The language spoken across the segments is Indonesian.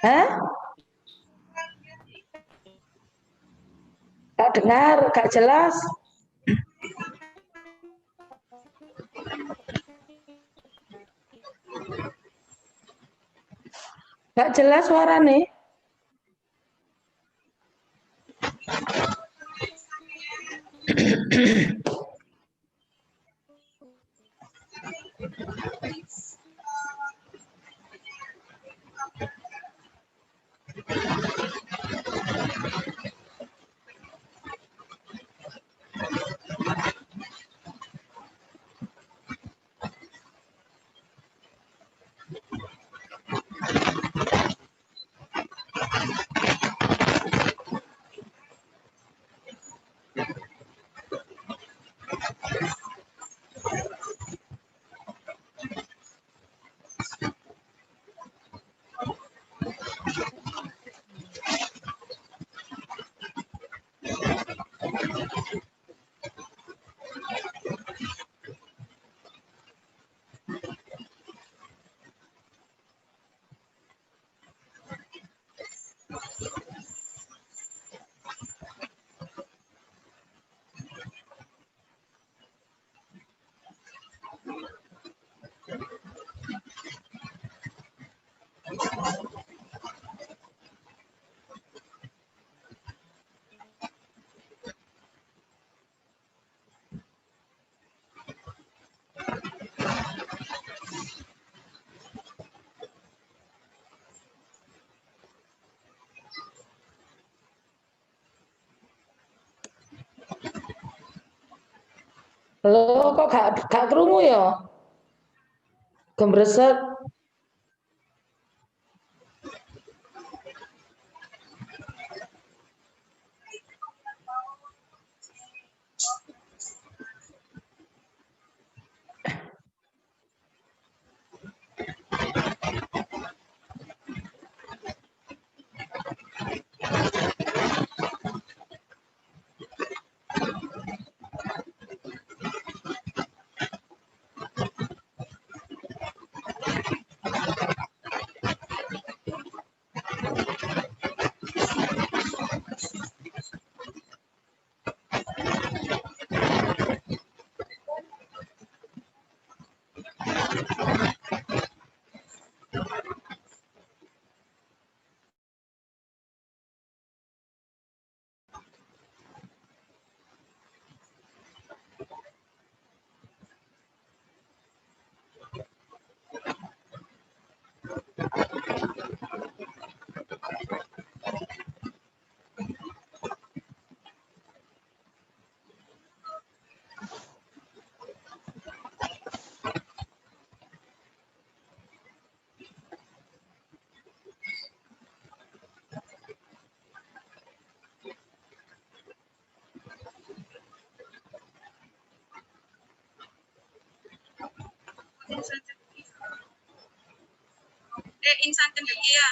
Hah? Gak dengar, gak jelas. Gak jelas suaranya. Loh, kok gak kerungu ya? Gembreset. insan cendekia.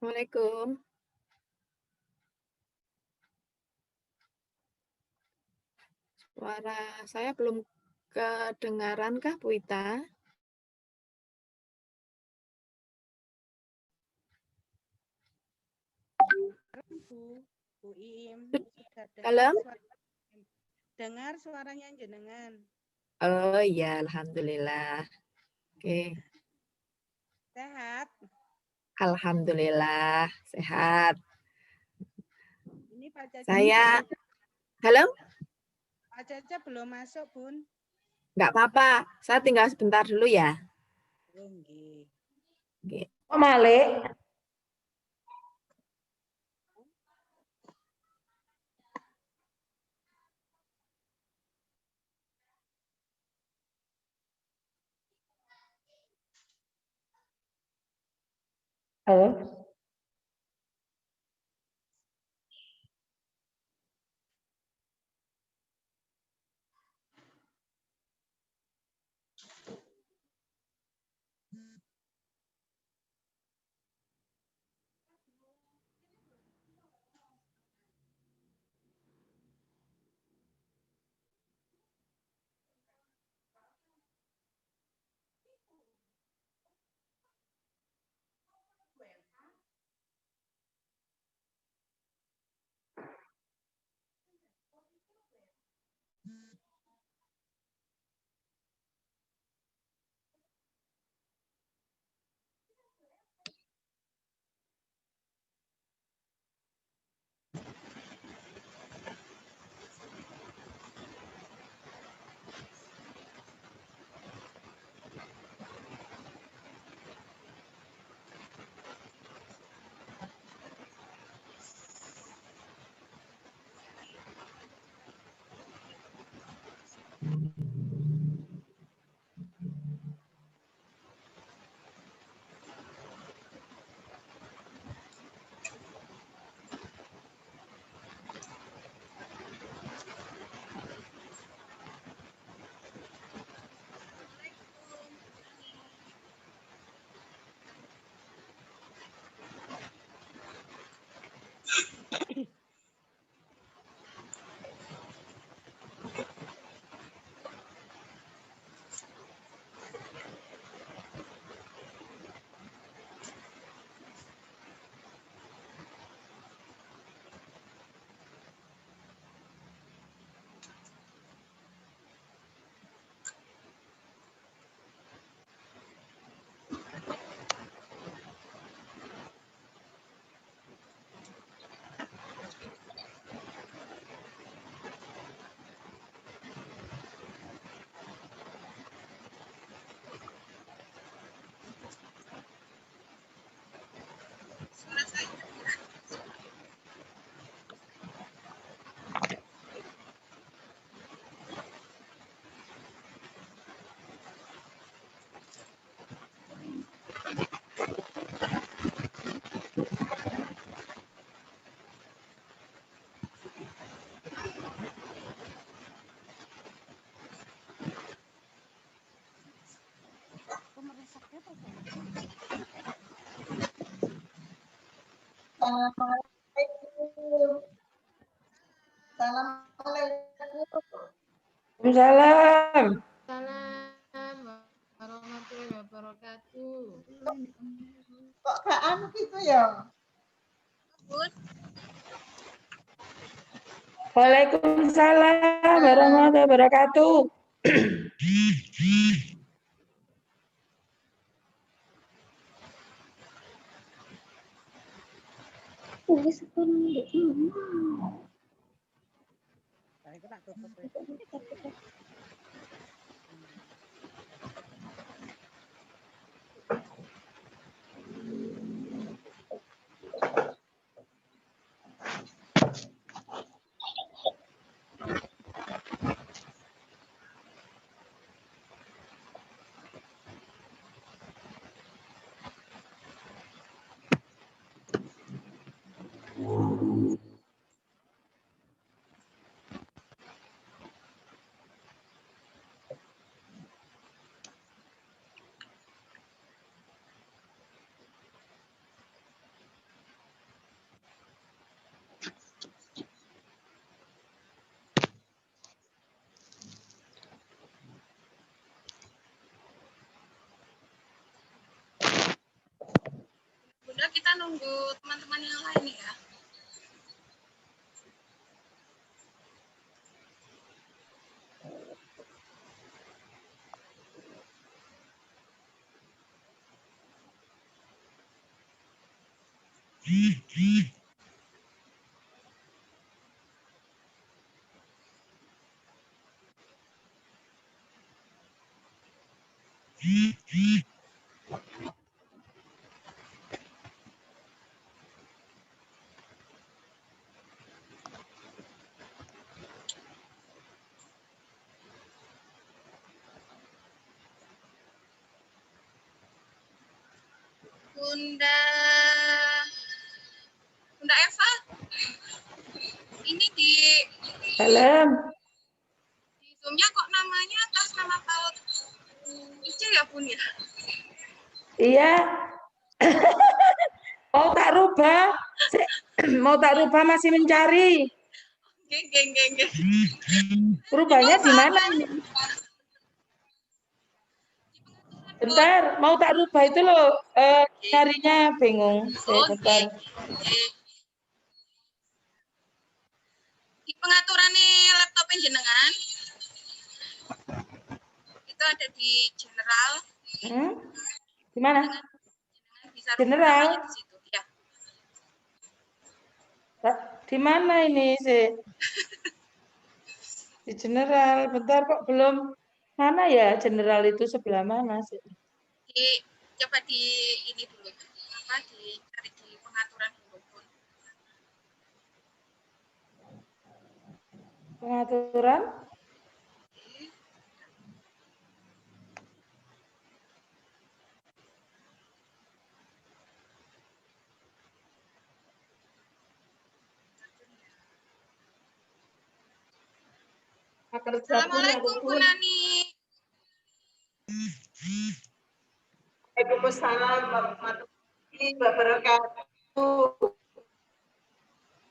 Assalamualaikum. Suara saya belum kedengaran kah, Bu Ita? Bu Iim, sudah Halo? dengar suaranya jenengan. Oh iya, alhamdulillah. Oke, Sehat. alhamdulillah sehat. Ini Pak Caca. Saya, halo? Pak Caca belum masuk, Bun. Nggak apa-apa, saya tinggal sebentar dulu ya. Oh, nggih. Oke. Kok Malik? Halo? Salam. Salam warahmatullahi wabarakatuh. Kok gak anu gitu ya? Waalaikumsalam warahmatullahi wabarakatuh. Bunda, kita nunggu teman-teman yang lain ya. Bunda Eva, ini di Salam. Zoom-nya kok namanya atas nama Paut Ica ya Bun ya? Iya. Mau tak rubah? Mau tak rubah masih mencari. Geng. Rubahnya di mana ini? Bentar, mau tak rubah itu loh. Carinya bingung. Bentar. Di pengaturan laptop jenengan itu ada di general. Di mana? Jenengan bisa rubah General? namanya di situ. Ya. Di mana ini sih? Di general. Bentar kok belum. Mana ya general itu sebelah mana sih? Coba di ini dulu. Cari di pengaturan dulu Bun. Pengaturan? Assalamualaikum Bu Nani. Waalaikumsalam warahmatullahi wabarakatuh.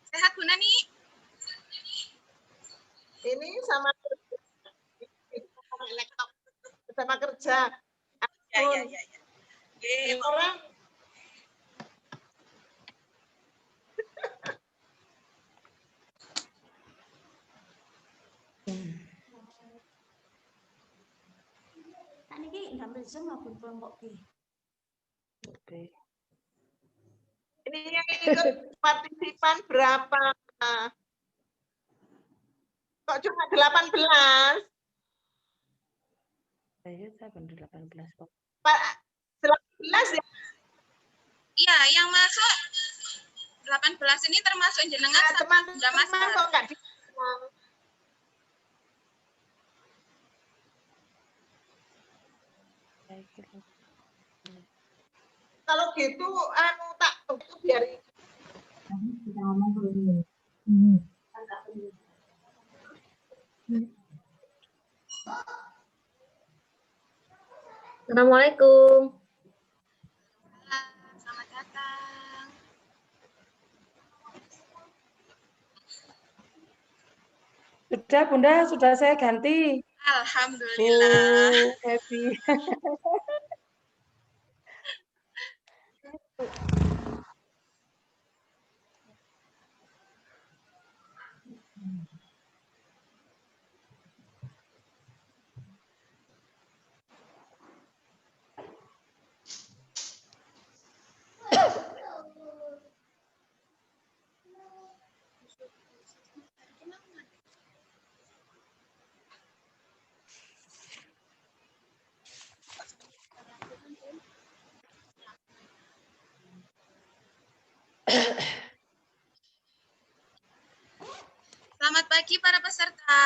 Sehat Bu Nani? Ini sama laptop sama kerja. Ya. Orang Niki ngambil Zoom maupun kelompok B. Oke. ini yang ikut partisipan berapa? Kok cuma 18? Saya 18 kok. 18 ya? Iya, yang masuk 18 ini termasuk jenengan Teman-teman kok nggak di kalau gitu anu tak tutup biar Kita ngomong dulu. Assalamualaikum. Sudah, Bunda, sudah saya ganti. Alhamdulillah. Bu Feby. Selamat pagi para peserta.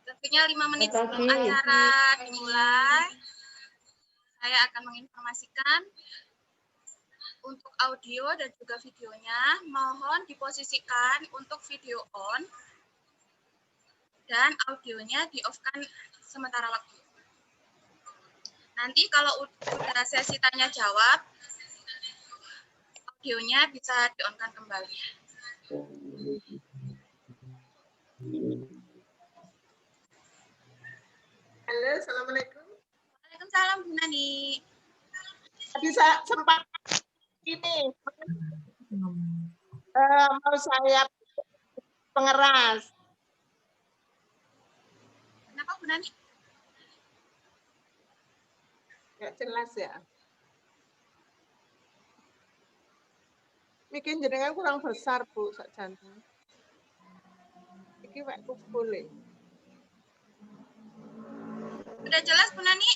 Tentunya 5 menit sebelum Pagi. acara dimulai, saya akan menginformasikan untuk audio dan juga videonya. Mohon diposisikan untuk video on dan audionya di-off-kan sementara waktu. Nanti kalau udah sesi tanya jawab, audionya bisa di-on-kan kembali. Halo, assalamualaikum. Waalaikumsalam Bu Nani. Tadi saya sempat ini mau saya pengeras. Kenapa Bu Nani? Nggak jelas ya. Bikin jenengan kurang besar Bu sak jantung. Iki wek boleh. Sudah jelas Bu Nani?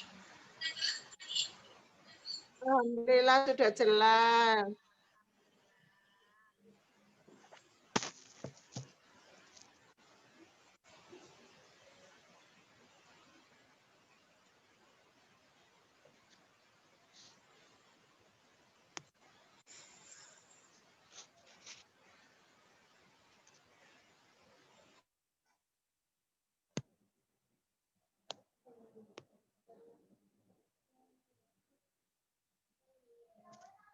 Alhamdulillah sudah jelas.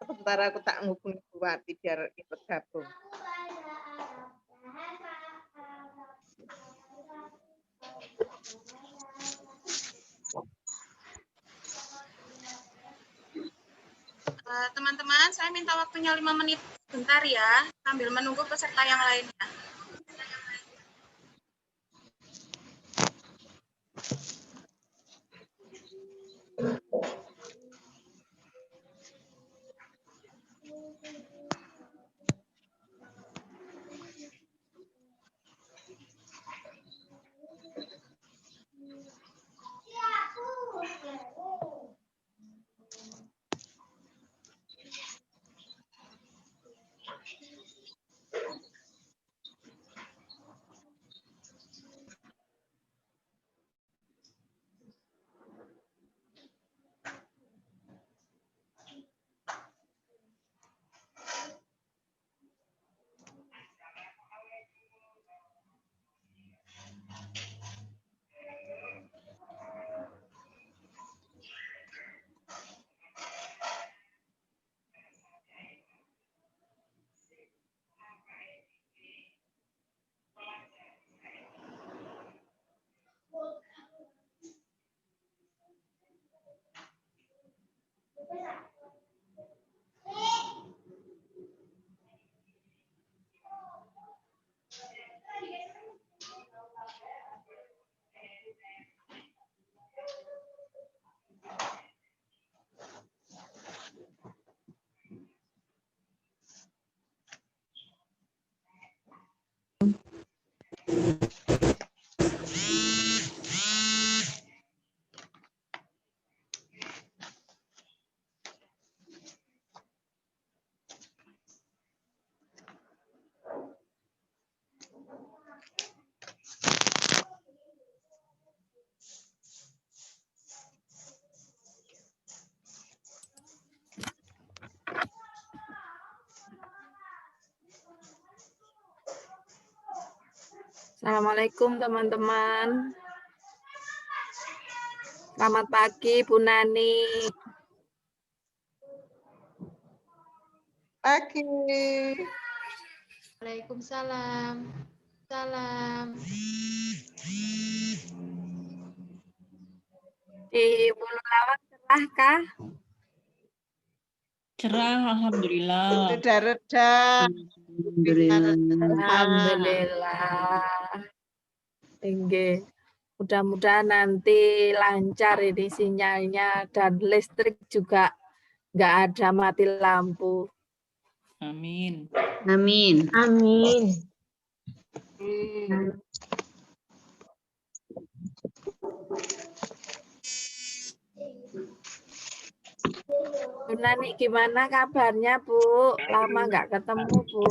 Sebentar aku tak ngubungi Bu Wati biar ikut gabung. Teman-teman, saya minta waktunya 5 menit bentar ya, sambil menunggu peserta yang lainnya. Assalamualaikum teman-teman. Selamat pagi Bu Nani. Pagi. Waalaikumsalam. Salam. Di Pulau Lawang cerah kah? Cerah, alhamdulillah. Reda-reda. Alhamdulillah. Tinggi. Mudah-mudahan nanti lancar ini sinyalnya dan listrik juga nggak ada mati lampu. Amin. Amin. Amin. Bu Nani, gimana kabarnya, Bu? Lama nggak ketemu, Bu.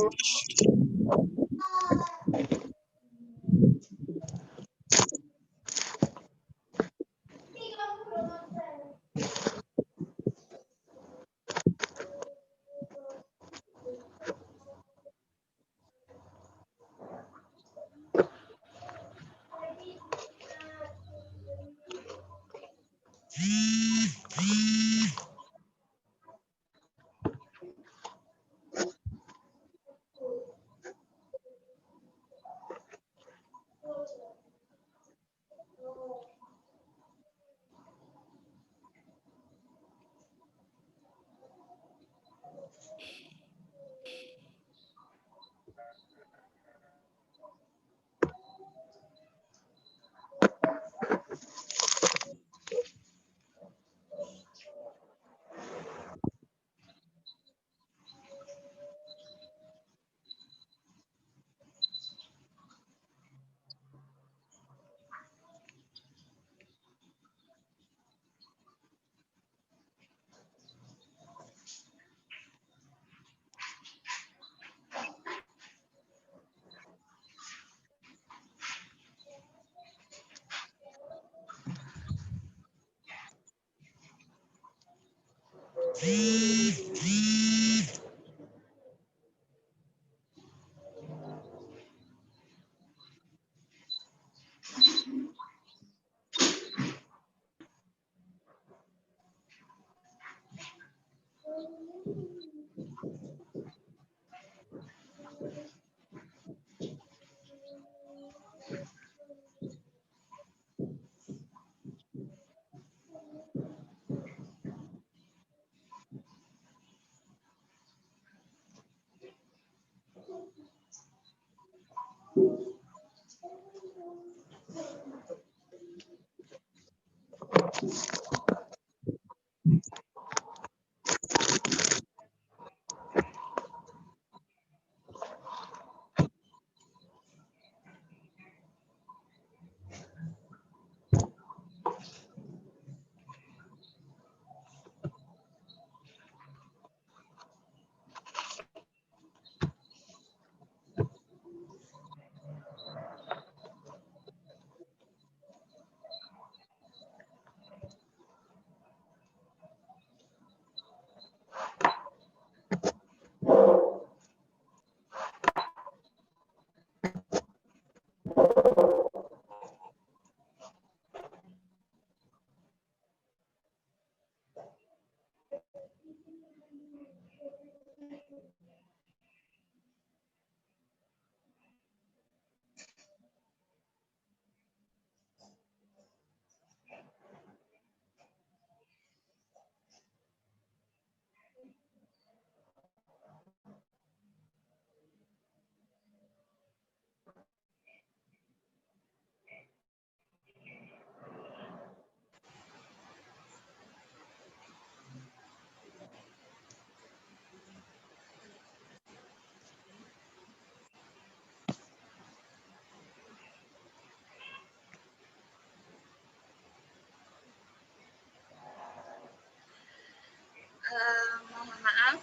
Mohon maaf,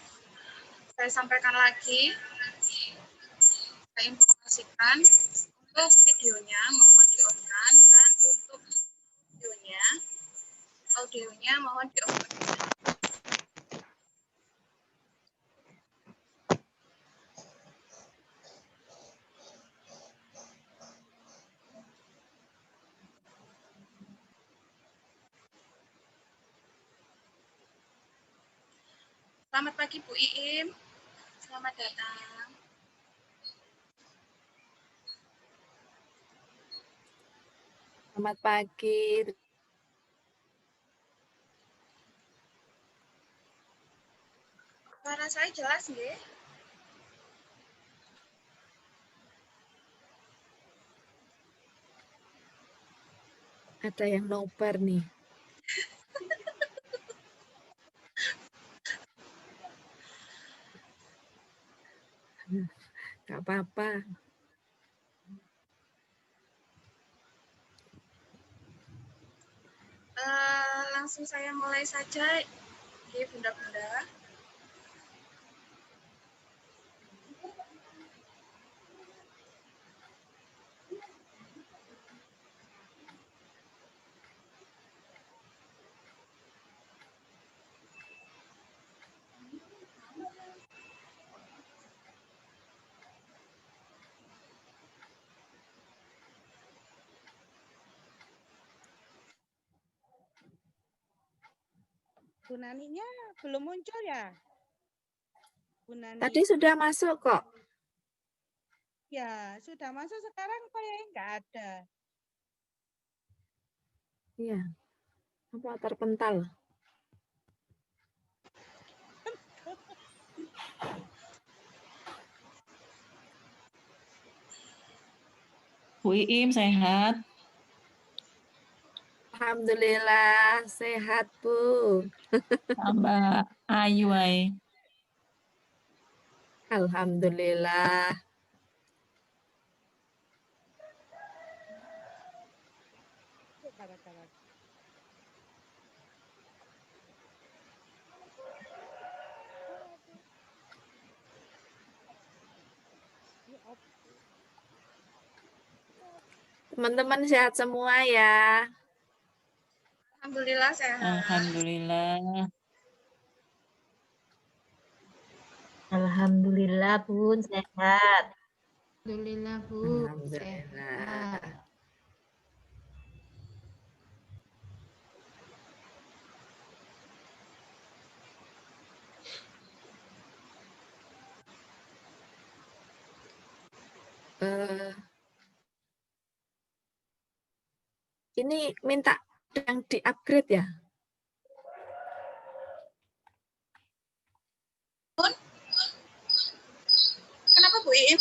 saya sampaikan lagi, saya informasikan untuk videonya mohon di-on-kan dan untuk audionya mohon di-off. Selamat pagi Bu Iim, selamat datang. Selamat pagi. Suara saya jelas nggih? Ada yang nobar nih. Gak apa-apa. Langsung saya mulai saja, nggih Bunda-bunda. Bu Naninya belum muncul ya? Bu Nani. Tadi sudah masuk kok. Ya, sudah masuk sekarang kayaknya nggak ada. Iya. Apa terpental? Bu Iim sehat? Alhamdulillah sehat, Bu. Tambah ayu ae. Alhamdulillah. Teman-teman sehat semua ya. Alhamdulillah sehat. Alhamdulillah. Alhamdulillah Bun sehat. Alhamdulillah Bu. Alhamdulillah. Ini minta yang di-upgrade ya? Kenapa Bu Iim?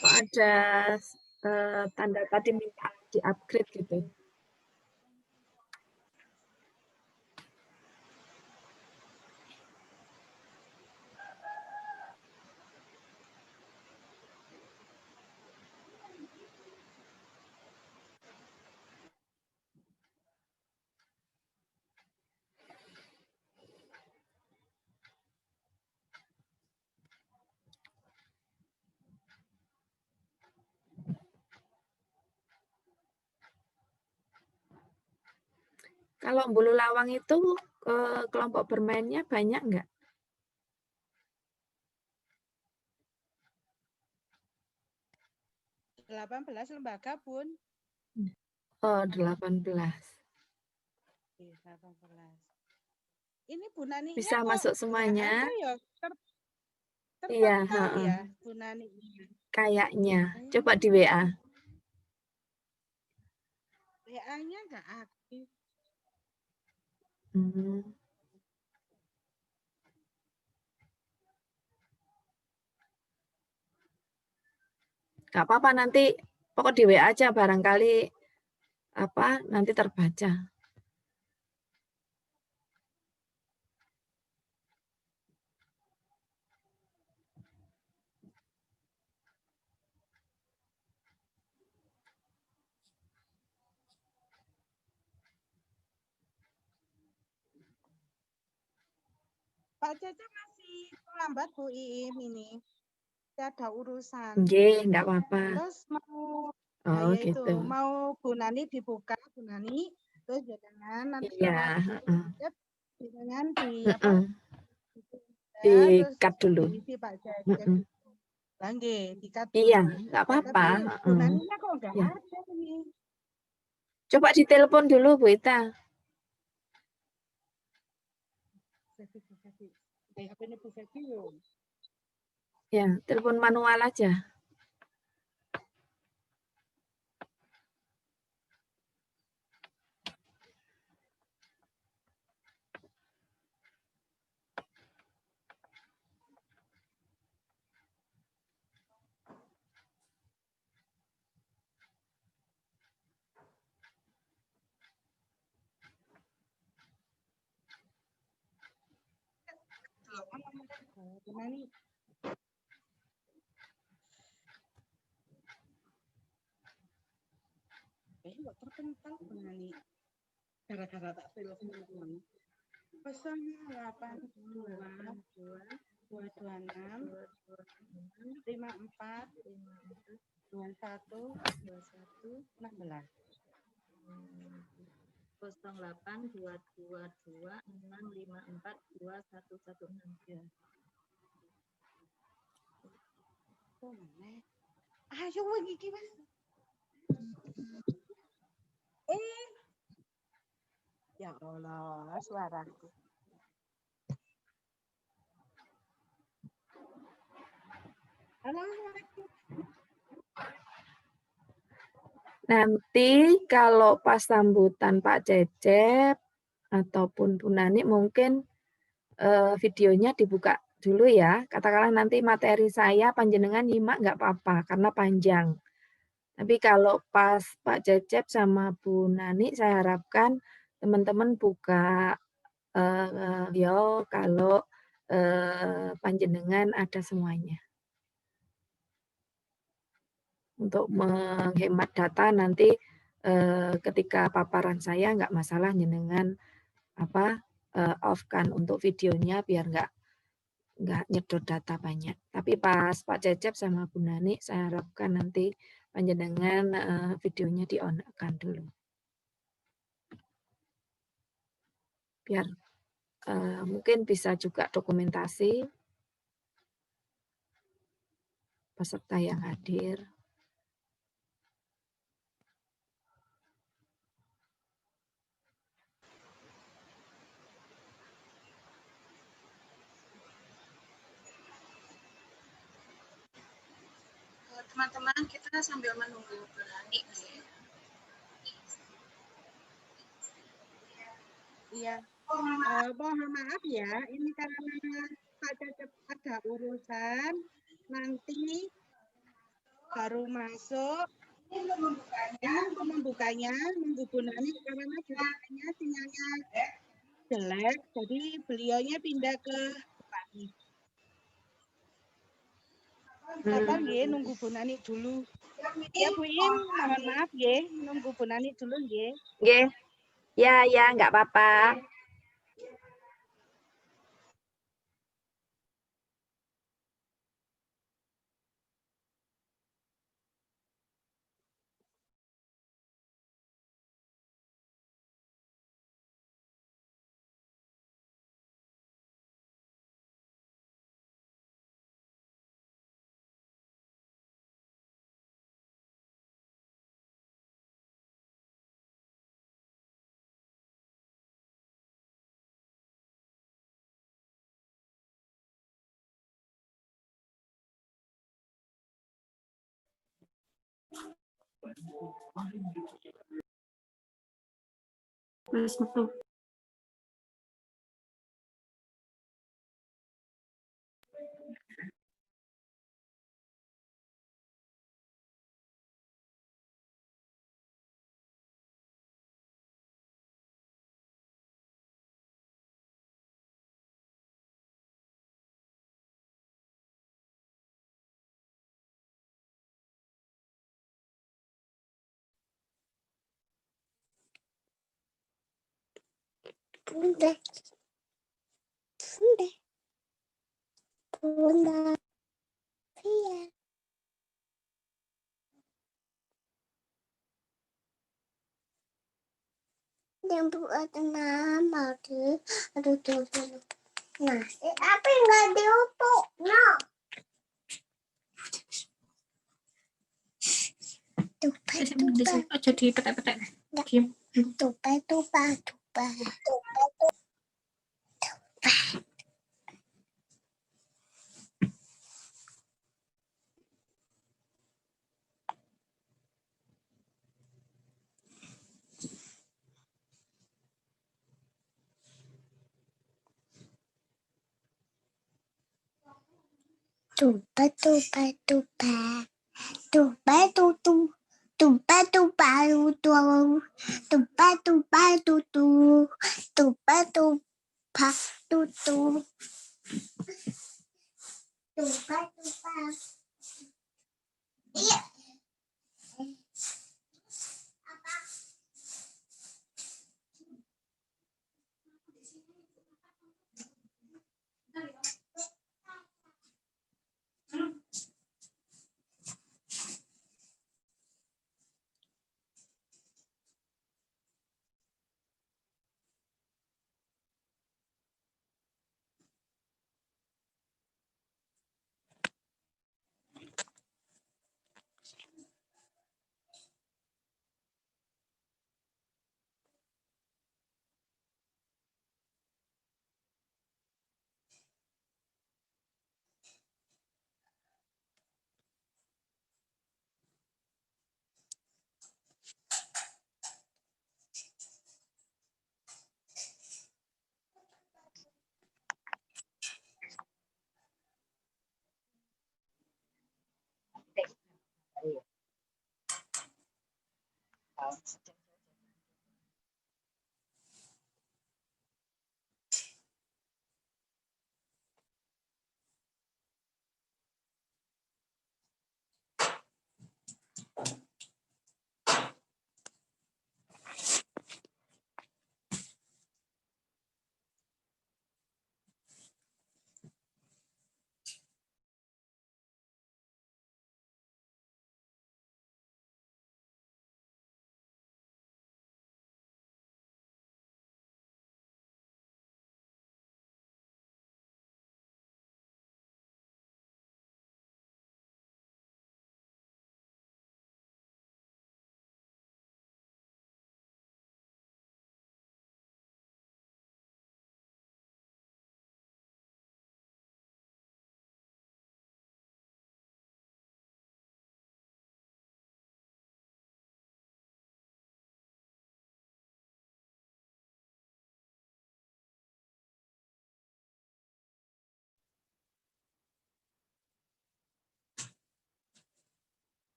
Kok ada tanda tadi minta di-upgrade gitu? Kalau Bulu Lawang itu kelompok bermainnya banyak nggak? 18 lembaga Bun. Oh, 18. Oke, 18. Ini Bu Naninya Bisa kok masuk nggak semuanya? ada ya? Iya, Terpental ya Bu Naninya. kayaknya. Coba di WA. WA-nya nggak aktif. Nggak apa-apa nanti pokok di WA aja barangkali nanti terbaca. Pak Cece masih terlambat Bu Iim ini. Saya ada urusan. Nggih, nggak apa-apa. Terus mau Oh, ya itu gitu. mau Bu Nani dibuka Bu Nani terus jangan nanti Iya, jangan di di-cut dulu. diisi Pak Cece. Langge, dikat Iya, dulu. nggak apa-apa. Tapi Bu Naninya kok nggak Ya. ada ini. Coba ditelepon dulu Bu Ita. Ya, telepon manual aja. Bu Nani. Kok terpental Bu Nani. Gara-gara tak telepon. 082 226 54 21 16. 082226542116. Oh, ayo iki Mas. Ya Allah, suaraku. Assalamualaikum. Nanti kalau pas sambutan Pak Cecep ataupun Bu Nani mungkin videonya dibuka dulu ya. Katakanlah nanti materi saya panjenengan nyimak nggak apa-apa karena panjang. Tapi kalau pas Pak Cecep sama Bu Nani saya harapkan teman-teman buka video kalau panjenengan ada semuanya. Untuk menghemat data nanti ketika paparan saya nggak masalah jenengan off-kan untuk videonya biar nggak nyedot data banyak. Tapi pas Pak Cecep sama Bu Nani saya harapkan nanti panjenengan videonya di-on-kan dulu. Biar mungkin bisa juga dokumentasi peserta yang hadir. Teman-teman, kita sambil menunggu Bu Nani nih. Iya. Mohon maaf ya, ini karena Pak Cecep ada urusan, nanti baru masuk. Ini untuk membukanya, nunggu Bu Nani karena sinyalnya jelek, jadi beliaunya pindah ke Bupati. Bapak nggih nunggu Bu Nani dulu. Ya Bu Im, mohon maaf nggih, nunggu Bu Nani dulu nggih. Nggih. Ya, nggak apa-apa. Bunda. Iya. Yang buat nama tuh, aduh tuh. Nah, apa nggak diutuk? No. Tupai. Jadi petek-petek. Tupai. Tukar, tukar. Iya. Apa?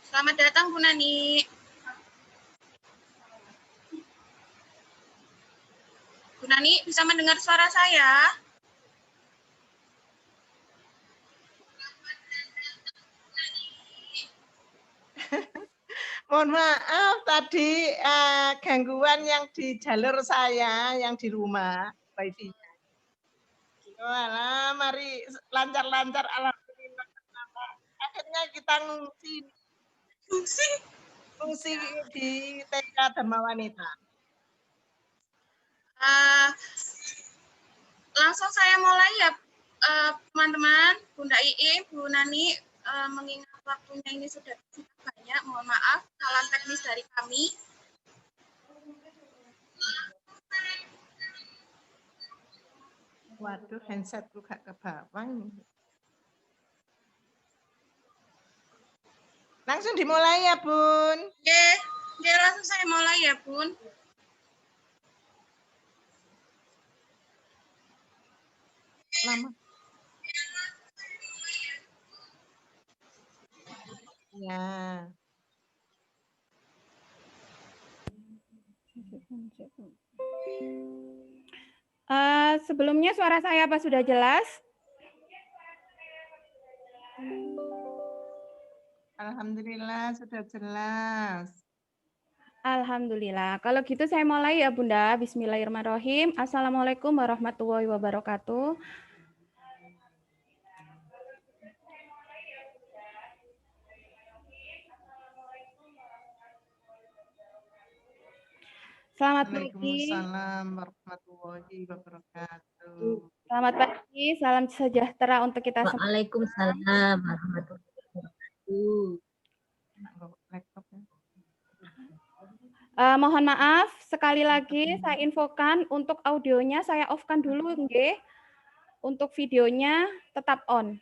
Selamat datang Bu Nani. Bu Nani bisa mendengar suara saya? Mohon maaf tadi gangguan yang di jalur saya yang di rumah wifi-nya. Walah, mari lancar-lancar alhamdulillah. Akhirnya kita ngungsi di TK Dharma Wanita. Langsung saya mulai ya teman-teman, Bunda Iim, Bu Nani, mengingat waktunya ini sudah banyak, mohon maaf, salah teknis dari kami. Waduh, handsetku gak ke bawah ini. Langsung dimulai ya, Bun. Oke, langsung saya mulai ya, Bun. Lama. Ya. Sebelumnya suara saya apa sudah jelas? Alhamdulillah sudah jelas. Alhamdulillah. Kalau gitu saya mulai ya Bunda. Bismillahirrahmanirrahim. Assalamualaikum warahmatullahi wabarakatuh. Selamat pagi. Waalaikumsalam warahmatullahi wabarakatuh. Selamat pagi, salam sejahtera untuk kita semua. Waalaikumsalam warahmatullahi wabarakatuh. Mohon maaf, sekali lagi saya infokan untuk audionya saya off-kan dulu, nggih. Untuk videonya tetap on.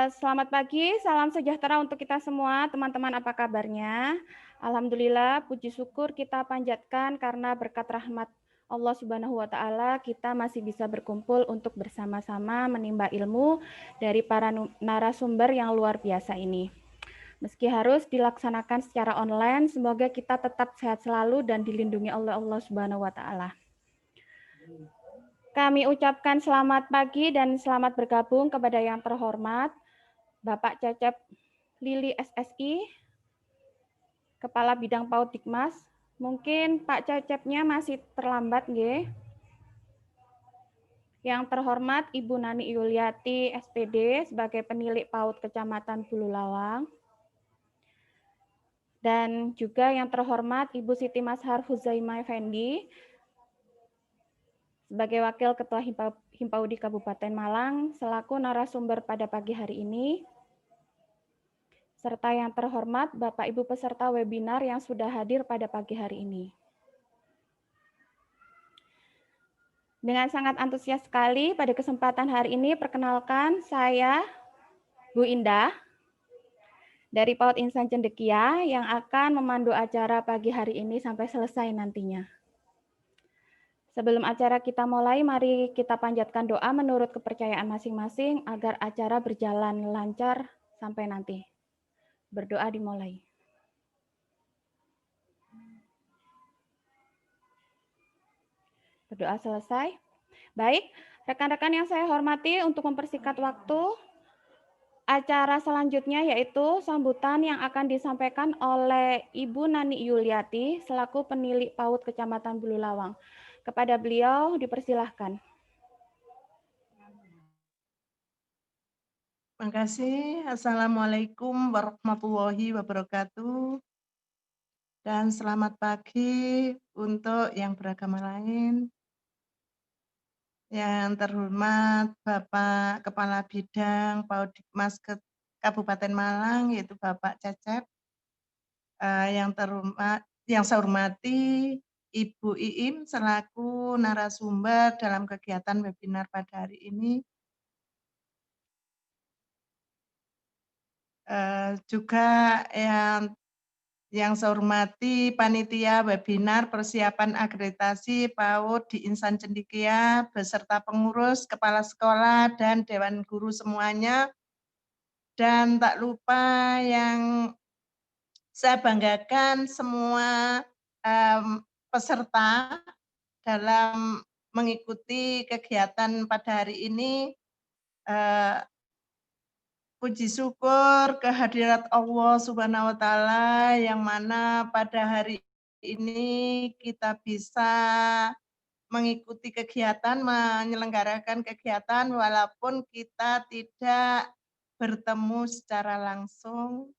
Selamat pagi, salam sejahtera untuk kita semua. Teman-teman, apa kabarnya? Alhamdulillah, puji syukur kita panjatkan karena berkat rahmat Allah Subhanahu wa Ta'ala, kita masih bisa berkumpul untuk bersama-sama menimba ilmu dari para narasumber yang luar biasa ini. Meski harus dilaksanakan secara online, semoga kita tetap sehat selalu dan dilindungi oleh Allah Subhanahu wa Ta'ala. Kami ucapkan selamat pagi dan selamat bergabung kepada yang terhormat Bapak Cecep Lili SSI, Kepala Bidang PAUD Dikmas. Mungkin Pak Cecepnya masih terlambat, nggih. Yang terhormat Ibu Nani Yuliati SPD sebagai penilik PAUD Kecamatan Bululawang. Dan juga yang terhormat Ibu Siti Mazhar Huzaimah Effendi sebagai Wakil Ketua Himpaudi Kabupaten Malang selaku narasumber pada pagi hari ini, serta yang terhormat Bapak Ibu peserta webinar yang sudah hadir pada pagi hari ini. Dengan sangat antusias sekali pada kesempatan hari ini, perkenalkan saya Bu Indah dari PAUD Insan Cendekia yang akan memandu acara pagi hari ini sampai selesai nantinya. Sebelum acara kita mulai, mari kita panjatkan doa menurut kepercayaan masing-masing agar acara berjalan lancar sampai nanti. Berdoa dimulai. Berdoa selesai. Baik, rekan-rekan yang saya hormati, untuk mempersingkat waktu, acara selanjutnya yaitu sambutan yang akan disampaikan oleh Ibu Nani Yuliati selaku penilik PAUD Kecamatan Bululawang. Kepada beliau dipersilahkan. Terima kasih. Assalamualaikum warahmatullahi wabarakatuh. Dan selamat pagi untuk yang beragama lain. Yang terhormat Bapak Kepala Bidang PAUD Dikmas Kabupaten Malang, yaitu Bapak Cecep. Yang saya hormati Ibu Iim selaku narasumber dalam kegiatan webinar pada hari ini. Juga yang saya hormati panitia webinar persiapan akreditasi PAUD di Insan Cendekia beserta pengurus, kepala sekolah, dan dewan guru semuanya. Dan tak lupa yang saya banggakan semua peserta dalam mengikuti kegiatan pada hari ini. Puji syukur kehadirat Allah Subhanahu wa Ta'ala yang mana pada hari ini kita bisa mengikuti kegiatan, menyelenggarakan kegiatan walaupun kita tidak bertemu secara langsung,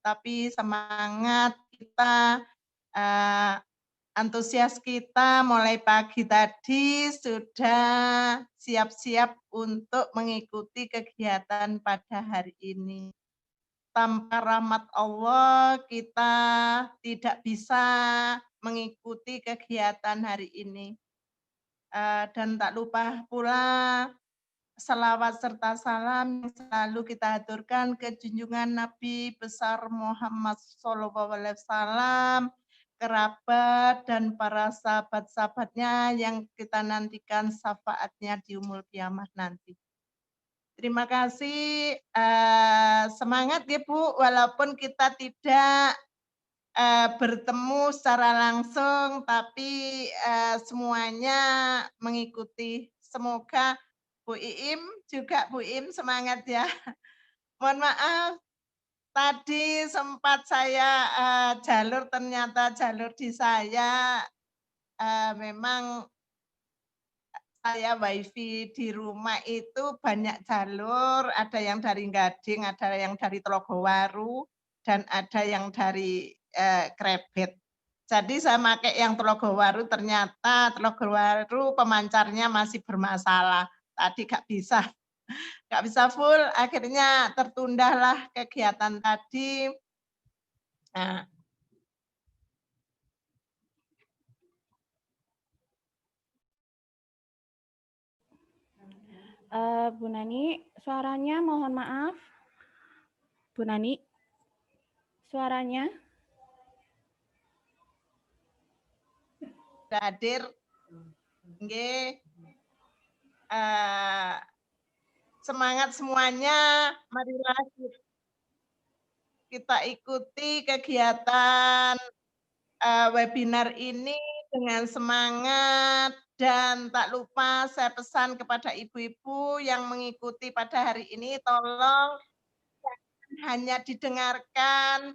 tapi semangat kita, antusias kita mulai pagi tadi sudah siap-siap untuk mengikuti kegiatan pada hari ini. Tanpa rahmat Allah kita tidak bisa mengikuti kegiatan hari ini. Dan tak lupa pula salawat serta salam yang selalu kita aturkan ke junjungan Nabi besar Muhammad SAW, kerabat dan para sahabat-sahabatnya yang kita nantikan syafaatnya di yaumul kiamah nanti. Terima kasih, semangat ya Bu, walaupun kita tidak bertemu secara langsung, tapi semuanya mengikuti. Semoga Bu Iim juga Bu Iim semangat ya. Mohon maaf, tadi sempat saya jalur, ternyata jalur di saya memang saya wifi di rumah itu banyak jalur, ada yang dari Gading, ada yang dari Telogowaru, dan ada yang dari Krebet. Jadi saya pakai yang Telogowaru, ternyata Telogowaru pemancarnya masih bermasalah. Tadi nggak bisa full, akhirnya tertundalah kegiatan tadi. Nah, Bu Nani, suaranya mohon maaf. Bu Nani, suaranya. sudah hadir. Nggih. Semangat semuanya, marilah kita ikuti kegiatan webinar ini dengan semangat, dan tak lupa saya pesan kepada ibu-ibu yang mengikuti pada hari ini, tolong hanya didengarkan,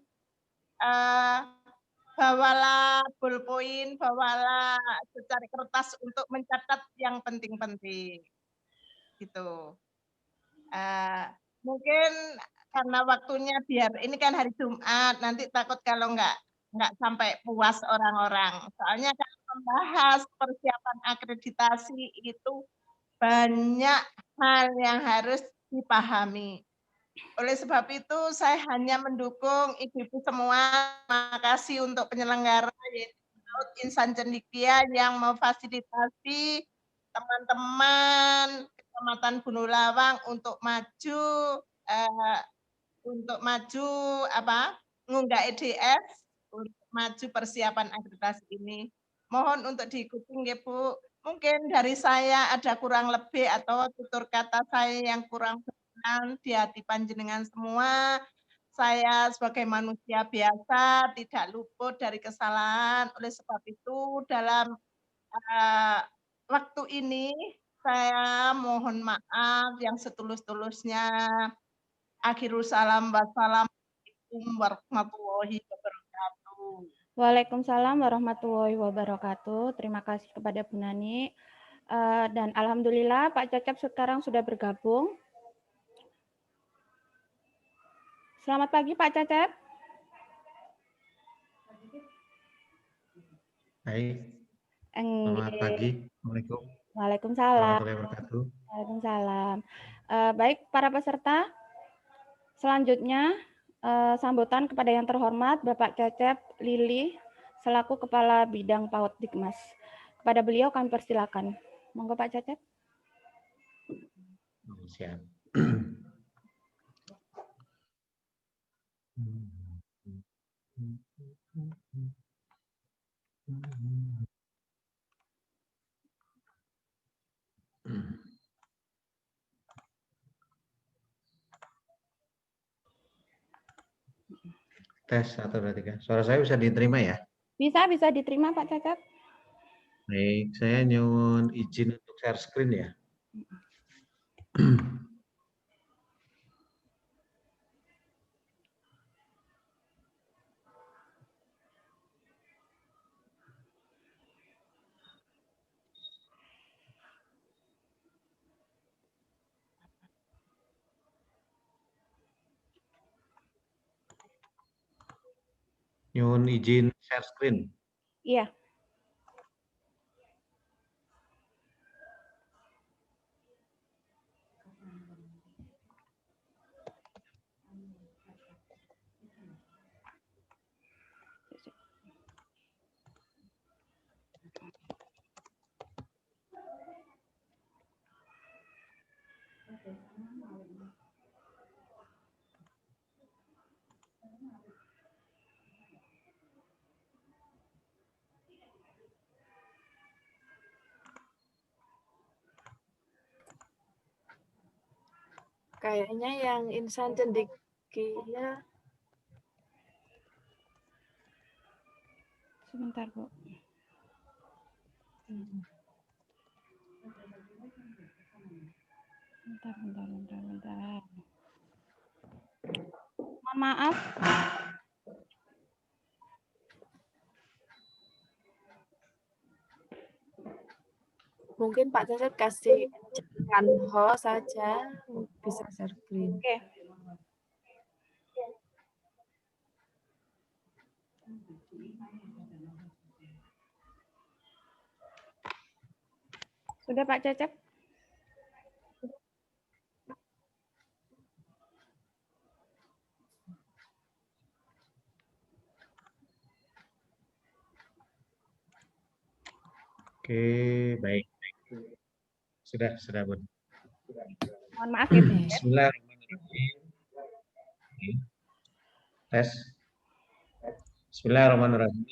bawalah ballpoint, bawalah secari kertas untuk mencatat yang penting-penting. Gitu. Mungkin karena waktunya biar ini kan hari Jumat, nanti takut kalau nggak sampai puas orang-orang. Soalnya kalau membahas persiapan akreditasi itu banyak hal yang harus dipahami. Oleh sebab itu saya hanya mendukung ibu-ibu semua. Terima kasih untuk penyelenggara yaitu Insan Cendikia yang memfasilitasi teman-teman Kecamatan Gunung Lawang untuk maju ngunggah EDF untuk maju persiapan akreditasi ini. Mohon untuk diikuti nggih Bu. Mungkin dari saya ada kurang lebih atau tutur kata saya yang kurang berkenan di hati panjenengan semua. Saya sebagai manusia biasa tidak luput dari kesalahan. Oleh sebab itu dalam waktu ini saya mohon maaf yang setulus-tulusnya. Akhirul salam wassalamualaikum warahmatullahi wabarakatuh. Waalaikumsalam warahmatullahi wabarakatuh. Terima kasih kepada Bu Nani. Dan alhamdulillah Pak Cecep sekarang sudah bergabung. Selamat pagi Pak Cecep. Baik. Selamat pagi. Assalamualaikum. Waalaikumsalam. Warahmatullahi wabarakatuh. Waalaikumsalam. Baik para peserta, selanjutnya sambutan kepada yang terhormat Bapak Cecep Lili selaku Kepala Bidang PAUD Dikmas. Kepada beliau kami persilakan. Monggo Pak Cecep. Siap. Tes 1, 2, 3. Suara saya bisa diterima ya? Bisa diterima Pak Cecep. Baik, saya nyuwun izin untuk share screen ya. Nyuwun izin share screen. Iya. Kayaknya yang insan cendekia Sebentar, Bu. Bentar. Mohon maaf. mungkin Pak Cecep kasih jangan host saja bisa share screen. Oke. Sudah Pak Cecep? Oke, baik. Sudah, Bun. Mohon maaf ya, Bu. Bismillahirrahmanirrahim. Tes. Bismillahirrahmanirrahim.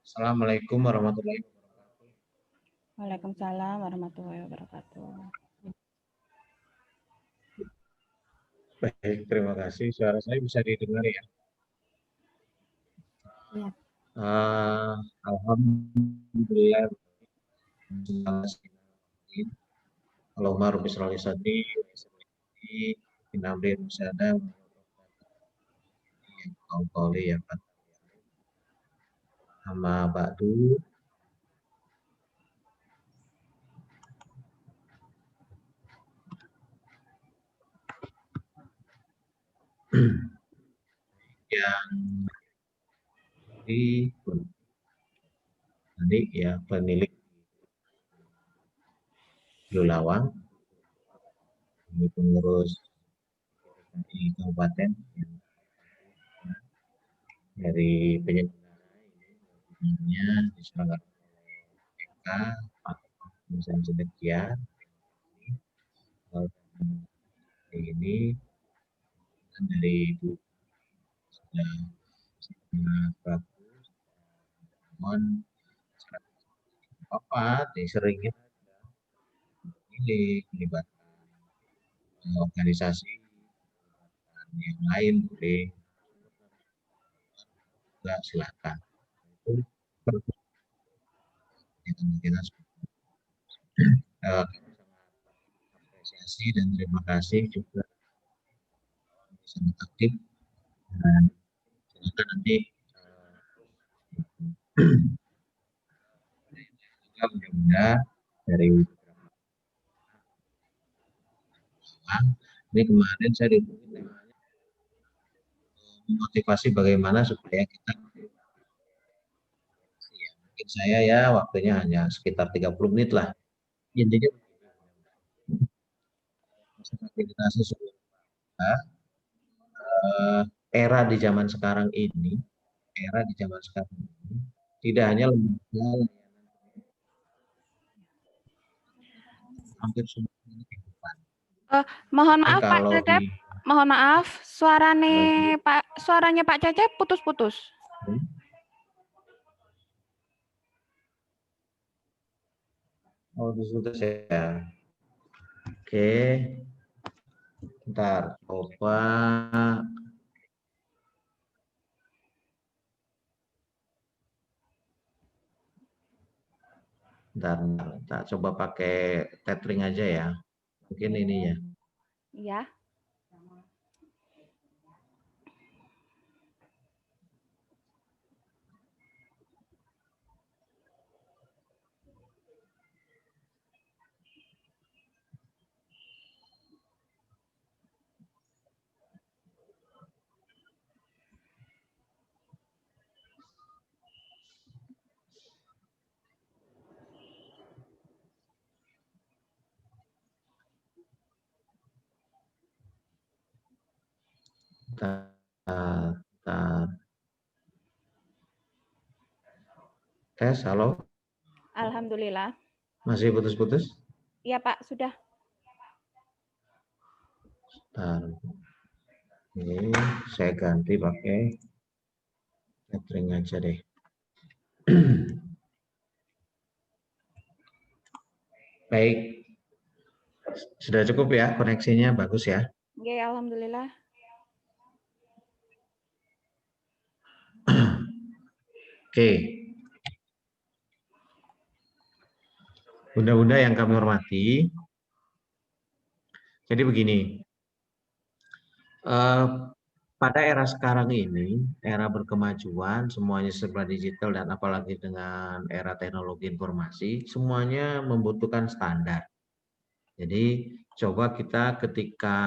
Assalamualaikum warahmatullahi wabarakatuh. Waalaikumsalam warahmatullahi wabarakatuh. Baik, terima kasih. Suara saya bisa didengar ya? Ya. Alhamdulillah. Allahumma rabbi shrah li sadri inamri rusada qauli ya Pak. Amma ba'du. Yang tadi ya pemilik Lulawang, pengurus di kabupaten dari penyelenggaranya diselenggarakan oleh PK Pak Insan Cendekia. Ini dari Ibu sudah bagus, mohon apa diseringin ini melibatkan organisasi yang lain boleh juga silakan. Itu kita apresiasi dan terima kasih juga sangat aktif dan silakan nanti mudah-mudahan dari ini kemarin saya dihubungi memotivasi bagaimana supaya kita ya, mungkin saya ya waktunya hanya sekitar 30 menit lah intinya akreditasi era di zaman sekarang ini tidak hanya lembaga hampir semua kehidupan. Mohon maaf Pak Cecep, mohon maaf suaranya Pak Cecep putus-putus. Oh, putus ya. Oke. Bentar, coba. Bentar, tak coba pakai tethering aja ya. Mungkin ininya. Ya. Tes, halo? Alhamdulillah. Masih putus-putus? Iya Pak, sudah. Bentar. Ini saya ganti pakai tethering aja deh. Baik. Sudah cukup ya koneksinya, bagus ya? Oke, alhamdulillah. Oke. Bunda-bunda yang kami hormati, jadi begini, pada era sekarang ini, era berkemajuan, semuanya serba digital dan apalagi dengan era teknologi informasi, semuanya membutuhkan standar. Jadi coba kita ketika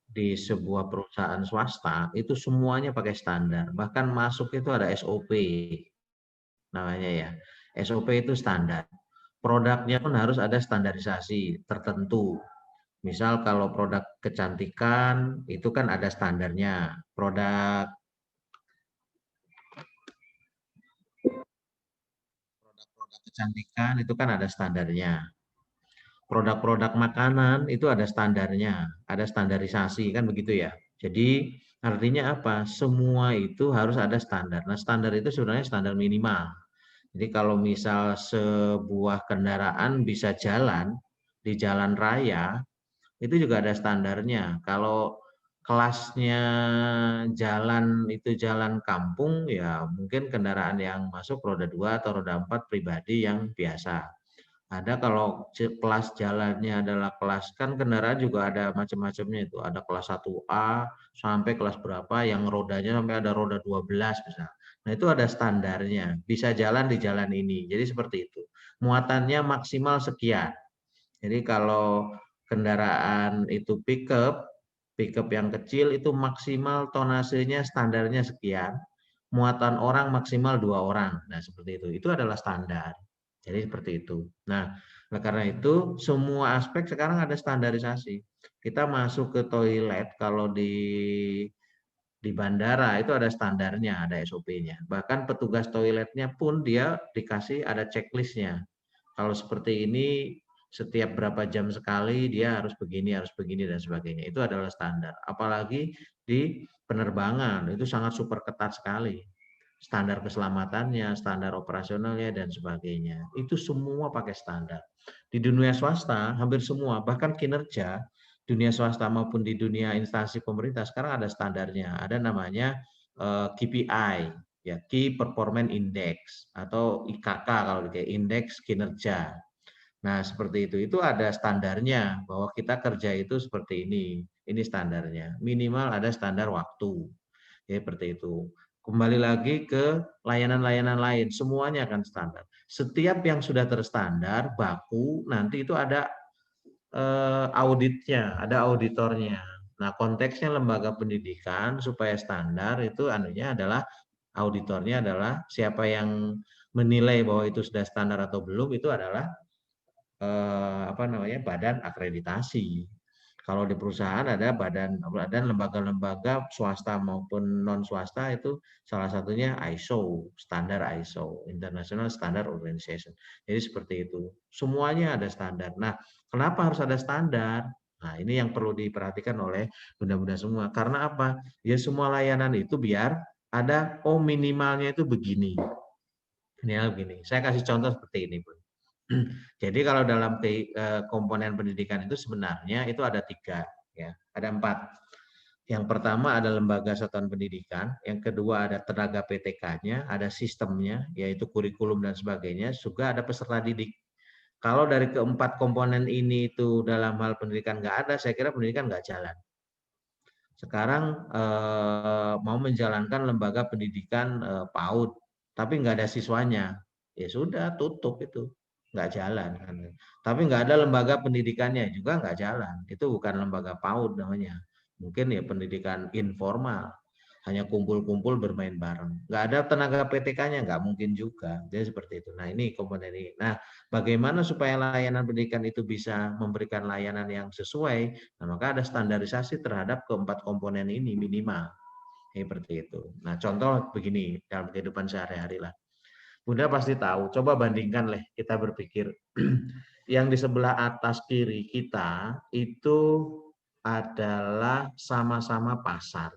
di sebuah perusahaan swasta, itu semuanya pakai standar, bahkan masuk itu ada SOP, namanya ya. SOP itu standar. Produknya pun harus ada standarisasi tertentu. Misal kalau produk kecantikan itu kan ada standarnya. Produk kecantikan itu kan ada standarnya. Produk-produk makanan itu ada standarnya, ada standarisasi kan begitu ya. Jadi artinya apa? Semua itu harus ada standar. Nah, standar itu sebenarnya standar minimal. Jadi kalau misal sebuah kendaraan bisa jalan di jalan raya, itu juga ada standarnya. Kalau kelasnya jalan itu jalan kampung, ya mungkin kendaraan yang masuk roda 2 atau roda 4 pribadi yang biasa. Ada kalau kelas jalannya adalah kelas, kan kendaraan juga ada macam-macamnya itu. Ada kelas 1A sampai kelas berapa yang rodanya sampai ada roda 12 misalnya. Nah, itu ada standarnya. Bisa jalan di jalan ini. Jadi seperti itu. Muatannya maksimal sekian. Jadi kalau kendaraan itu pickup yang kecil itu maksimal tonasenya standarnya sekian. Muatan orang maksimal 2 orang. Nah, seperti itu. Itu adalah standar. Jadi seperti itu. Nah, karena itu semua aspek sekarang ada standarisasi. Kita masuk ke toilet kalau di bandara itu ada standarnya, ada SOP-nya. Bahkan petugas toiletnya pun dia dikasih ada checklist-nya. Kalau seperti ini setiap berapa jam sekali dia harus begini dan sebagainya. Itu adalah standar. Apalagi di penerbangan itu sangat super ketat sekali. Standar keselamatannya, standar operasionalnya dan sebagainya. Itu semua pakai standar. Di dunia swasta hampir semua, bahkan kinerja dunia swasta maupun di dunia instansi pemerintah sekarang ada standarnya. Ada namanya KPI, ya Key Performance Index atau IKK kalau kayak indeks kinerja. Nah, seperti itu. Itu ada standarnya bahwa kita kerja itu seperti ini. Ini standarnya. Minimal ada standar waktu. Ya, seperti itu. Kembali lagi ke layanan-layanan lain, semuanya akan standar. Setiap yang sudah terstandar, baku, nanti itu ada auditnya, ada auditornya. Nah, konteksnya lembaga pendidikan supaya standar itu anunya adalah auditornya adalah siapa yang menilai bahwa itu sudah standar atau belum itu adalah badan akreditasi. Kalau di perusahaan ada badan lembaga-lembaga swasta maupun non swasta itu salah satunya ISO, standar ISO, International Standard Organization. Jadi seperti itu. Semuanya ada standar. Nah, kenapa harus ada standar? Nah, ini yang perlu diperhatikan oleh bunda-bunda semua. Karena apa? Ya semua layanan itu biar ada minimalnya itu begini. Minimal begini. Saya kasih contoh seperti ini, Bu. Jadi kalau dalam komponen pendidikan itu sebenarnya itu ada 3, ya, ada 4. Yang pertama ada lembaga satuan pendidikan, yang kedua ada tenaga PTK-nya, ada sistemnya, yaitu kurikulum dan sebagainya, juga ada peserta didik. Kalau dari keempat komponen ini itu dalam hal pendidikan nggak ada, saya kira pendidikan nggak jalan. Sekarang mau menjalankan lembaga pendidikan PAUD, tapi nggak ada siswanya, ya sudah tutup itu, nggak jalan. Tapi nggak ada lembaga pendidikannya juga nggak jalan, itu bukan lembaga PAUD namanya. Mungkin ya pendidikan informal, hanya kumpul-kumpul bermain bareng. Nggak ada tenaga PTK-nya, nggak mungkin juga. Jadi seperti itu. Nah ini komponen ini. Nah bagaimana supaya layanan pendidikan itu bisa memberikan layanan yang sesuai? Nah maka ada standarisasi terhadap keempat komponen ini minimal. Seperti itu. Nah contoh begini dalam kehidupan sehari-hari lah. Bunda pasti tahu, coba bandingkan lah, kita berpikir. Yang di sebelah atas kiri kita itu adalah sama-sama pasar.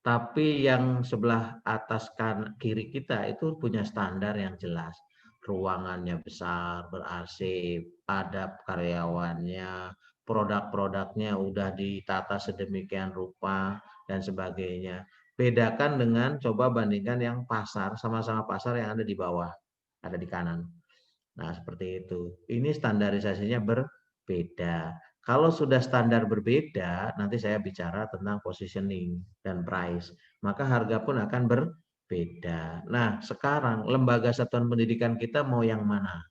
Tapi yang sebelah atas kiri kita itu punya standar yang jelas. Ruangannya besar, ber-AC, ada karyawannya, produk-produknya udah ditata sedemikian rupa, dan sebagainya. Bedakan dengan, coba bandingkan yang pasar, sama-sama pasar yang ada di bawah, ada di kanan. Nah, seperti itu. Ini standarisasinya berbeda. Kalau sudah standar berbeda, nanti saya bicara tentang positioning dan price. Maka harga pun akan berbeda. Nah, sekarang lembaga satuan pendidikan kita mau yang mana?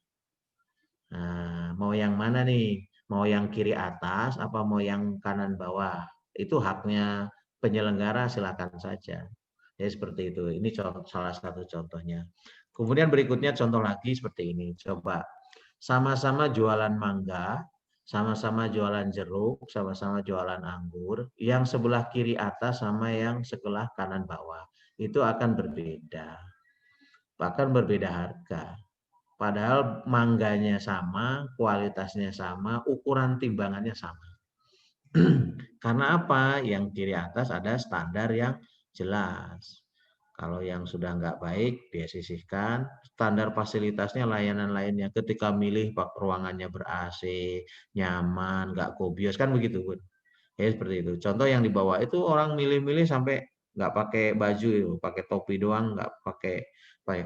Nah, mau yang mana nih? Mau yang kiri atas, apa mau yang kanan bawah? Itu haknya penyelenggara, silakan saja. Ya, seperti itu. Ini salah satu contohnya. Kemudian berikutnya contoh lagi seperti ini. Coba sama-sama jualan mangga, sama-sama jualan jeruk, sama-sama jualan anggur. Yang sebelah kiri atas sama yang sebelah kanan bawah. Itu akan berbeda. Bahkan berbeda harga. Padahal mangganya sama, kualitasnya sama, ukuran timbangannya sama. Karena apa? Yang kiri atas ada standar yang jelas. Kalau yang sudah nggak baik, dia sisihkan. Standar fasilitasnya, layanan lainnya. Ketika milih, ruangannya ber-AC, nyaman, nggak kobios, kan begitu, Bun. Ya, seperti itu. Contoh yang di bawah itu orang milih-milih sampai nggak pakai baju, pakai topi doang, nggak pakai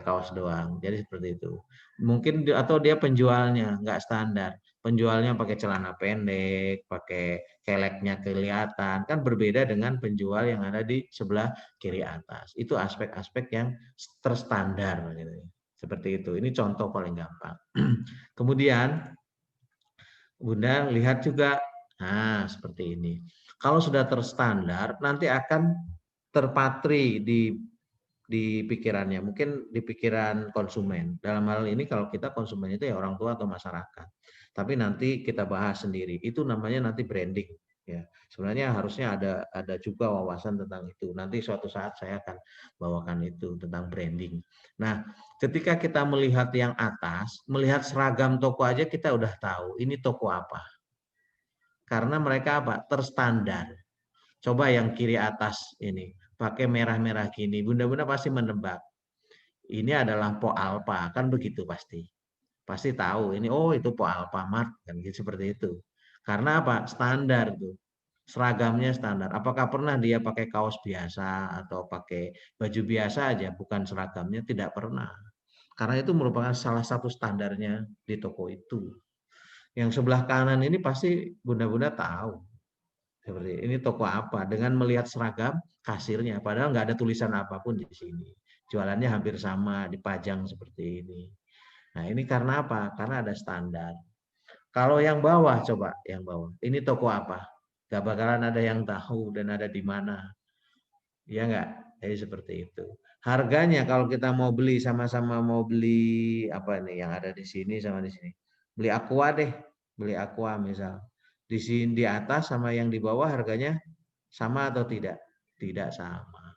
kaos doang. Jadi seperti itu. Mungkin atau dia penjualnya nggak standar. Penjualnya pakai celana pendek, pakai keleknya kelihatan, kan berbeda dengan penjual yang ada di sebelah kiri atas. Itu aspek-aspek yang terstandar gitu. Seperti itu. Ini contoh paling gampang. Kemudian Bunda lihat juga, nah seperti ini. Kalau sudah terstandar, nanti akan terpatri di pikirannya, mungkin di pikiran konsumen. Dalam hal ini kalau kita konsumen itu ya orang tua atau masyarakat. Tapi nanti kita bahas sendiri. Itu namanya nanti branding. Ya, sebenarnya harusnya ada juga wawasan tentang itu. Nanti suatu saat saya akan bawakan itu tentang branding. Nah, ketika kita melihat yang atas, melihat seragam toko aja kita udah tahu ini toko apa. Karena mereka apa? Terstandar. Coba yang kiri atas ini, pakai merah-merah gini, bunda-bunda pasti menebak. Ini adalah Po Alpa, kan begitu pasti. Pasti tahu ini, oh itu Po Alfamart, kan gitu, seperti itu. Karena apa? Standar tuh. Seragamnya standar. Apakah pernah dia pakai kaos biasa atau pakai baju biasa aja, bukan seragamnya? Tidak pernah. Karena itu merupakan salah satu standarnya di toko itu. Yang sebelah kanan ini pasti bunda-bunda tahu. Seperti ini toko apa? Dengan melihat seragam kasirnya, padahal nggak ada tulisan apapun di sini. Jualannya hampir sama, dipajang seperti ini. Nah ini karena apa? Karena ada standar. Kalau yang bawah, coba yang bawah. Ini toko apa? Gak bakalan ada yang tahu dan ada di mana. Ya nggak? Jadi seperti itu. Harganya kalau kita mau beli, sama-sama mau beli apa nih yang ada di sini sama di sini. Beli Aqua deh, beli Aqua misal. Di sini di atas sama yang di bawah harganya sama atau tidak? Tidak sama.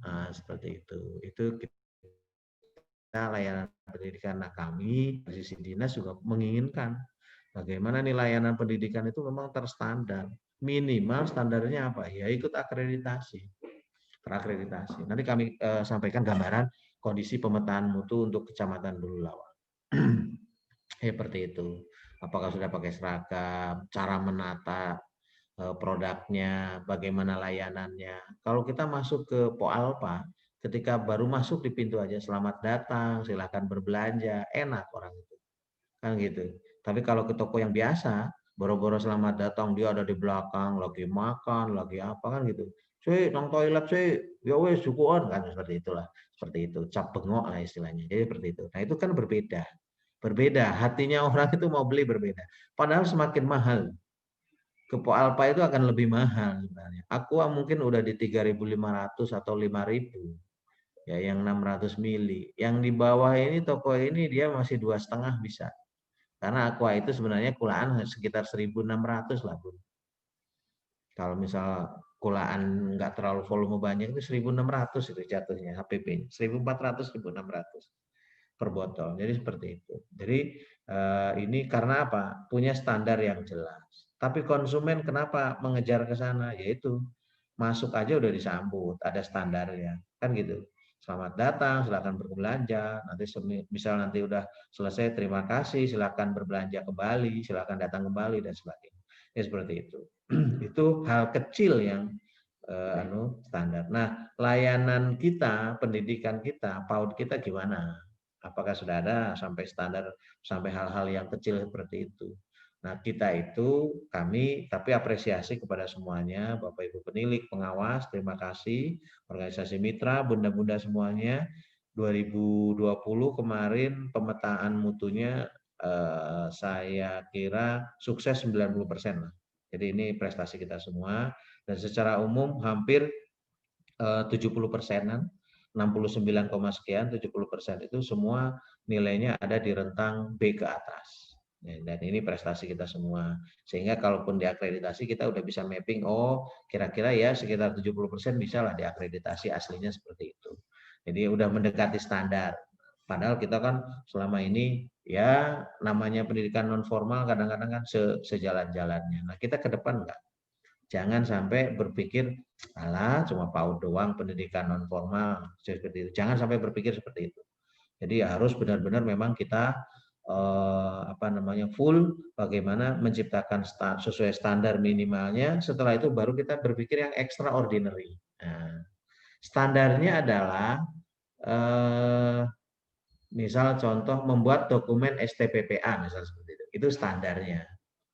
Nah, seperti itu. Itu kita layanan pendidikan. Nah, kami di sisi dinas juga menginginkan bagaimana nih layanan pendidikan itu memang terstandar. Minimal standarnya apa? Ya ikut akreditasi. Terakreditasi. Nanti kami sampaikan gambaran kondisi pemetaan mutu untuk Kecamatan Bululawa. Seperti itu. Apakah sudah pakai seragam, cara menata produknya, bagaimana layanannya. Kalau kita masuk ke POALPA, ketika baru masuk di pintu aja, selamat datang, silakan berbelanja, enak orang itu. Kan gitu. Tapi kalau ke toko yang biasa, boro-boro selamat datang, dia ada di belakang, lagi makan, lagi apa kan gitu. Cuy, nang toilet cuy, ya wes syukuran kan seperti itulah. Seperti itu, cap bengok lah istilahnya. Jadi seperti itu. Nah itu kan berbeda. Berbeda, hatinya orang itu mau beli berbeda. Padahal semakin mahal. Ke POALPA itu akan lebih mahal sebenarnya. Aqua mungkin udah di 3.500 atau 5.000. Ya, yang 600 mili. Yang di bawah ini toko ini dia masih 2,5 bisa. Karena Aqua itu sebenarnya kulaan sekitar 1.600 lah, Bun. Kalau misal kulaan nggak terlalu volume banyak itu 1.600 itu jatuhnya HPP-nya. 1.400, 1.600 per botol. Jadi seperti itu. Jadi ini karena apa? Punya standar yang jelas. Tapi konsumen kenapa mengejar ke sana? Yaitu masuk aja udah disambut, ada standarnya. Kan gitu. Selamat datang, silakan berbelanja. Nanti misal nanti udah selesai, terima kasih, silakan berbelanja kembali, silakan datang kembali dan sebagainya. Ya seperti itu. Itu hal kecil yang standar. Nah, layanan kita, pendidikan kita, PAUD kita gimana? Apakah sudah ada sampai standar, sampai hal-hal yang kecil seperti itu? Nah, kita itu, kami, tapi apresiasi kepada semuanya, Bapak Ibu penilik, pengawas, terima kasih, organisasi mitra, bunda-bunda semuanya. 2020 kemarin pemetaan mutunya saya kira sukses 90% lah. Jadi ini prestasi kita semua, dan secara umum hampir 70%-an, 69, sekian, 70% itu semua nilainya ada di rentang B ke atas. Dan ini prestasi kita semua. Sehingga kalaupun diakreditasi kita udah bisa mapping, oh kira-kira ya sekitar 70% bisa lah diakreditasi aslinya seperti itu. Jadi udah mendekati standar. Padahal kita kan selama ini ya namanya pendidikan non formal kadang-kadang kan sejalan-jalannya. Nah kita ke depan enggak. Jangan sampai berpikir, alah cuma PAUD doang pendidikan non formal seperti itu. Jangan sampai berpikir seperti itu. Jadi ya harus benar-benar memang kita full bagaimana menciptakan sesuai standar minimalnya. Setelah itu baru kita berpikir yang extraordinary. Nah, standarnya adalah misal contoh membuat dokumen STPPA misal seperti itu. Itu standarnya.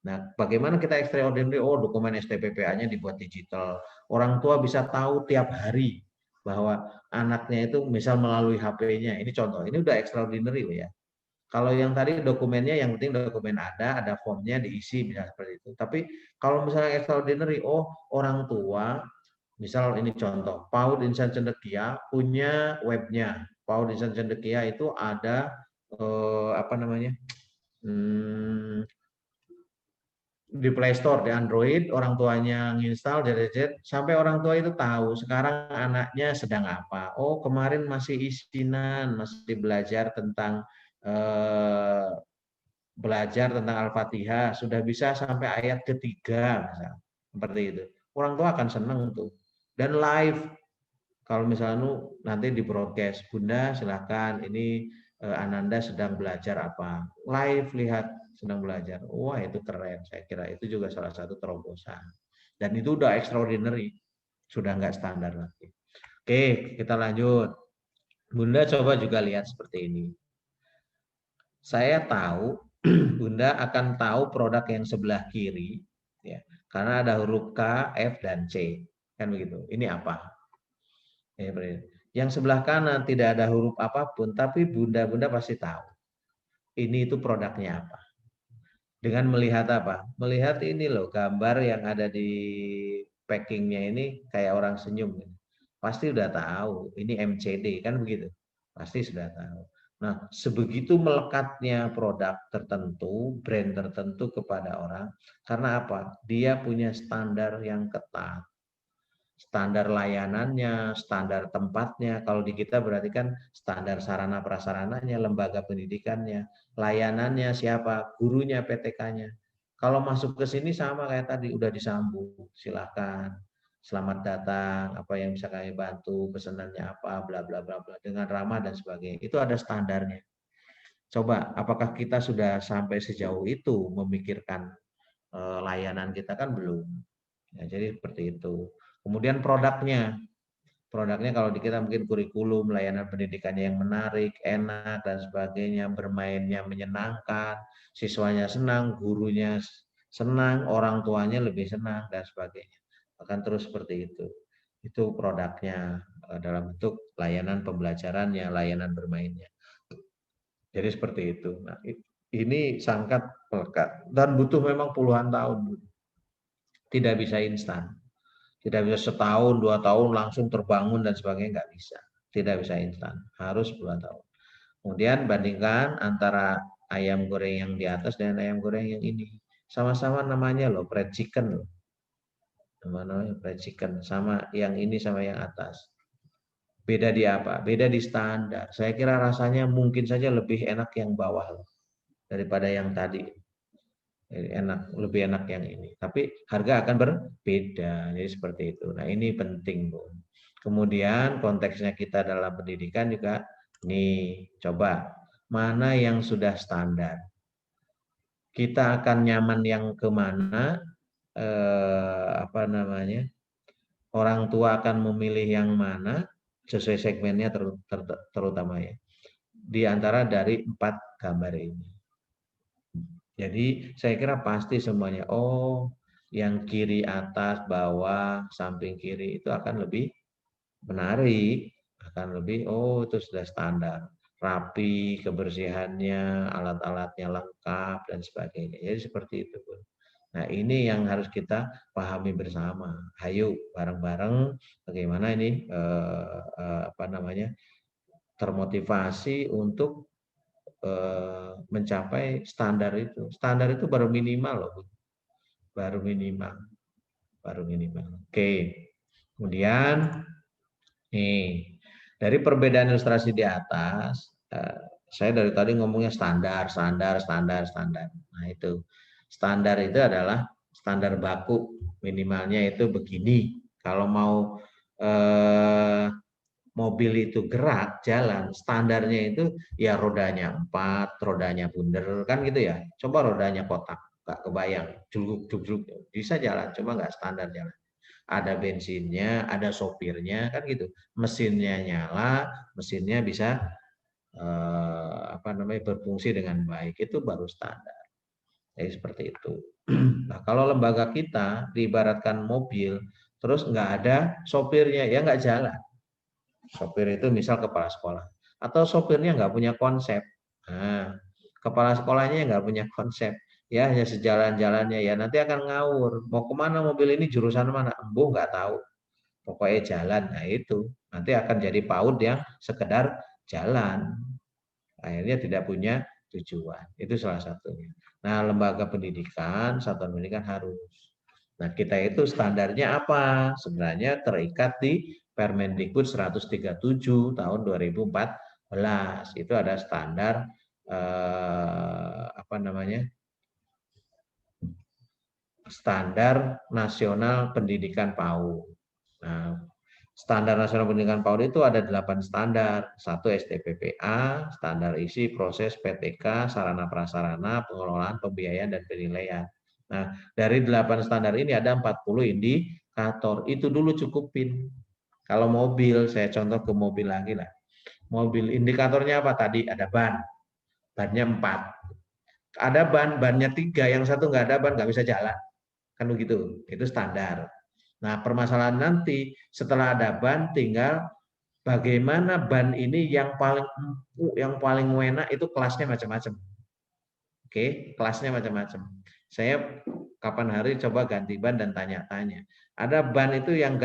Nah, bagaimana kita extraordinary? Oh, dokumen STPPA-nya dibuat digital. Orang tua bisa tahu tiap hari bahwa anaknya itu misal melalui HP-nya. Ini contoh. Ini udah extraordinary loh ya. Kalau yang tadi dokumennya, yang penting dokumen ada formnya diisi, misalnya seperti itu. Tapi kalau misalnya extraordinary, oh orang tua, misal ini contoh, PAUD Insan Cendekia punya webnya. PAUD Insan Cendekia itu ada di Play Store, di Android, orang tuanya nginstal, sampai orang tua itu tahu sekarang anaknya sedang apa. Oh kemarin masih isinan, masih belajar tentang Al-Fatihah, sudah bisa sampai ayat ketiga, misal seperti itu. Orang tua akan senang tuh. Dan live, kalau misalnya nanti di broadcast, Bunda silakan ini Ananda sedang belajar apa, live lihat sedang belajar. Wah itu keren, saya kira itu juga salah satu terobosan. Dan itu udah extraordinary, sudah nggak standar lagi. Oke, kita lanjut. Bunda coba juga lihat seperti ini. Saya tahu Bunda akan tahu produk yang sebelah kiri, ya, karena ada huruf K, F, dan C, kan begitu. Ini apa? Yang sebelah kanan tidak ada huruf apapun, tapi Bunda pasti tahu. Ini itu produknya apa? Dengan melihat apa? Melihat ini loh, gambar yang ada di packingnya ini kayak orang senyum. Pasti udah tahu, ini MCD, kan begitu? Pasti sudah tahu. Nah, sebegitu melekatnya produk tertentu, brand tertentu kepada orang, karena apa? Dia punya standar yang ketat. Standar layanannya, standar tempatnya, kalau di kita berarti kan standar sarana prasarananya, lembaga pendidikannya, layanannya siapa, gurunya, PTK-nya. Kalau masuk ke sini sama kayak tadi, udah disambut, silakan. Selamat datang, apa yang bisa kami bantu, pesanannya apa, bla bla bla bla, dengan ramah dan sebagainya. Itu ada standarnya. Coba, apakah kita sudah sampai sejauh itu memikirkan layanan kita? Kan belum. Ya, jadi seperti itu. Kemudian produknya kalau di kita mungkin kurikulum, layanan pendidikannya yang menarik, enak, dan sebagainya, bermainnya menyenangkan, siswanya senang, gurunya senang, orang tuanya lebih senang, dan sebagainya. Akan terus seperti itu. Itu produknya dalam bentuk layanan pembelajarannya, layanan bermainnya. Jadi seperti itu. Nah, ini sangat melekat dan butuh memang puluhan tahun. Tidak bisa instan. Tidak bisa setahun, 2 tahun langsung terbangun dan sebagainya, nggak bisa. Tidak bisa instan, harus puluhan tahun. Kemudian bandingkan antara ayam goreng yang di atas dengan ayam goreng yang ini. Sama-sama namanya loh, fried chicken loh. Namanya fried chicken, sama yang ini sama yang atas. Beda di apa? Beda di standar. Saya kira rasanya mungkin saja lebih enak yang bawah loh, daripada yang tadi. Lebih enak yang ini, tapi harga akan berbeda, jadi seperti itu. Nah, ini penting, Bu. Kemudian konteksnya kita dalam pendidikan juga nih, coba mana yang sudah standar, kita akan nyaman yang kemana, orang tua akan memilih yang mana sesuai segmennya terutama ya, di antara dari 4 gambar ini. Jadi saya kira pasti semuanya, oh yang kiri atas, bawah, samping kiri itu akan lebih menarik, akan lebih, oh itu sudah standar, rapi, kebersihannya, alat-alatnya lengkap, dan sebagainya. Jadi seperti itu, Bu. Nah ini yang harus kita pahami bersama. Ayo bareng-bareng bagaimana ini termotivasi untuk mencapai standar itu. Standar itu baru minimal loh, Bu. Baru minimal. Oke. Kemudian nih, dari perbedaan ilustrasi di atas, saya dari tadi ngomongnya standar. Nah, itu. Standar itu adalah standar baku, minimalnya itu begini. Kalau mau mobil itu gerak, jalan, standarnya itu ya rodanya 4, rodanya bundar, kan gitu ya. Coba rodanya kotak, nggak kebayang, juruk, bisa jalan, cuma nggak standar jalan. Ada bensinnya, ada sopirnya, kan gitu. Mesinnya nyala, mesinnya bisa berfungsi dengan baik, itu baru standar. Jadi seperti itu. Nah, kalau lembaga kita diibaratkan mobil, terus nggak ada sopirnya, ya nggak jalan. Sopir itu misal kepala sekolah, atau sopirnya nggak punya konsep. Nah, kepala sekolahnya nggak punya konsep, ya hanya sejalan-jalannya, ya nanti akan ngawur. Mau kemana mobil ini, jurusan mana? Embuh nggak tahu. Pokoknya jalan. Nah itu nanti akan jadi PAUD yang sekedar jalan. Akhirnya tidak punya tujuan. Itu salah satunya. Nah, lembaga pendidikan, satuan pendidikan harus. Nah, kita itu standarnya apa? Sebenarnya terikat di Permendikbud 137 tahun 2014. Itu ada standar standar nasional pendidikan PAUD. Nah, standar nasional pendidikan PAUD itu ada 8 standar. 1 STPPA, standar isi, proses, PTK, sarana prasarana, pengelolaan, pembiayaan, dan penilaian. Nah, dari 8 standar ini ada 40 indikator. Itu dulu cukupin. Kalau mobil, saya contoh ke mobil lagi lah. Mobil, indikatornya apa tadi? Ada ban. Bannya 4. Ada bannya 3, yang satu nggak ada ban, nggak bisa jalan. Kan begitu, itu standar. Nah, permasalahan nanti setelah ada ban, tinggal bagaimana ban ini yang paling empuk, yang paling enak, itu kelasnya macam-macam. Oke, kelasnya macam-macam. Saya kapan hari coba ganti ban dan tanya-tanya. Ada ban itu yang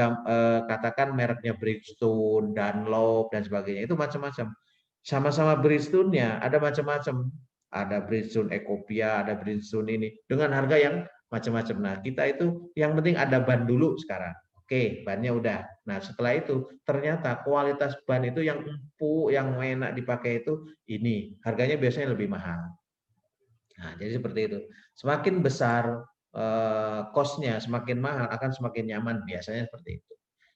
katakan mereknya Bridgestone, Dunlop, dan sebagainya. Itu macam-macam. Sama-sama Bridgestone-nya ada macam-macam. Ada Bridgestone Ecopia, ada Bridgestone ini. Dengan harga yang macam-macam. Nah, kita itu yang penting ada ban dulu sekarang. Oke, bannya udah. Nah, setelah itu ternyata kualitas ban itu yang empuk, yang enak dipakai itu ini. Harganya biasanya lebih mahal. Nah, jadi seperti itu. Semakin besar cost-nya, semakin mahal, akan semakin nyaman. Biasanya seperti itu.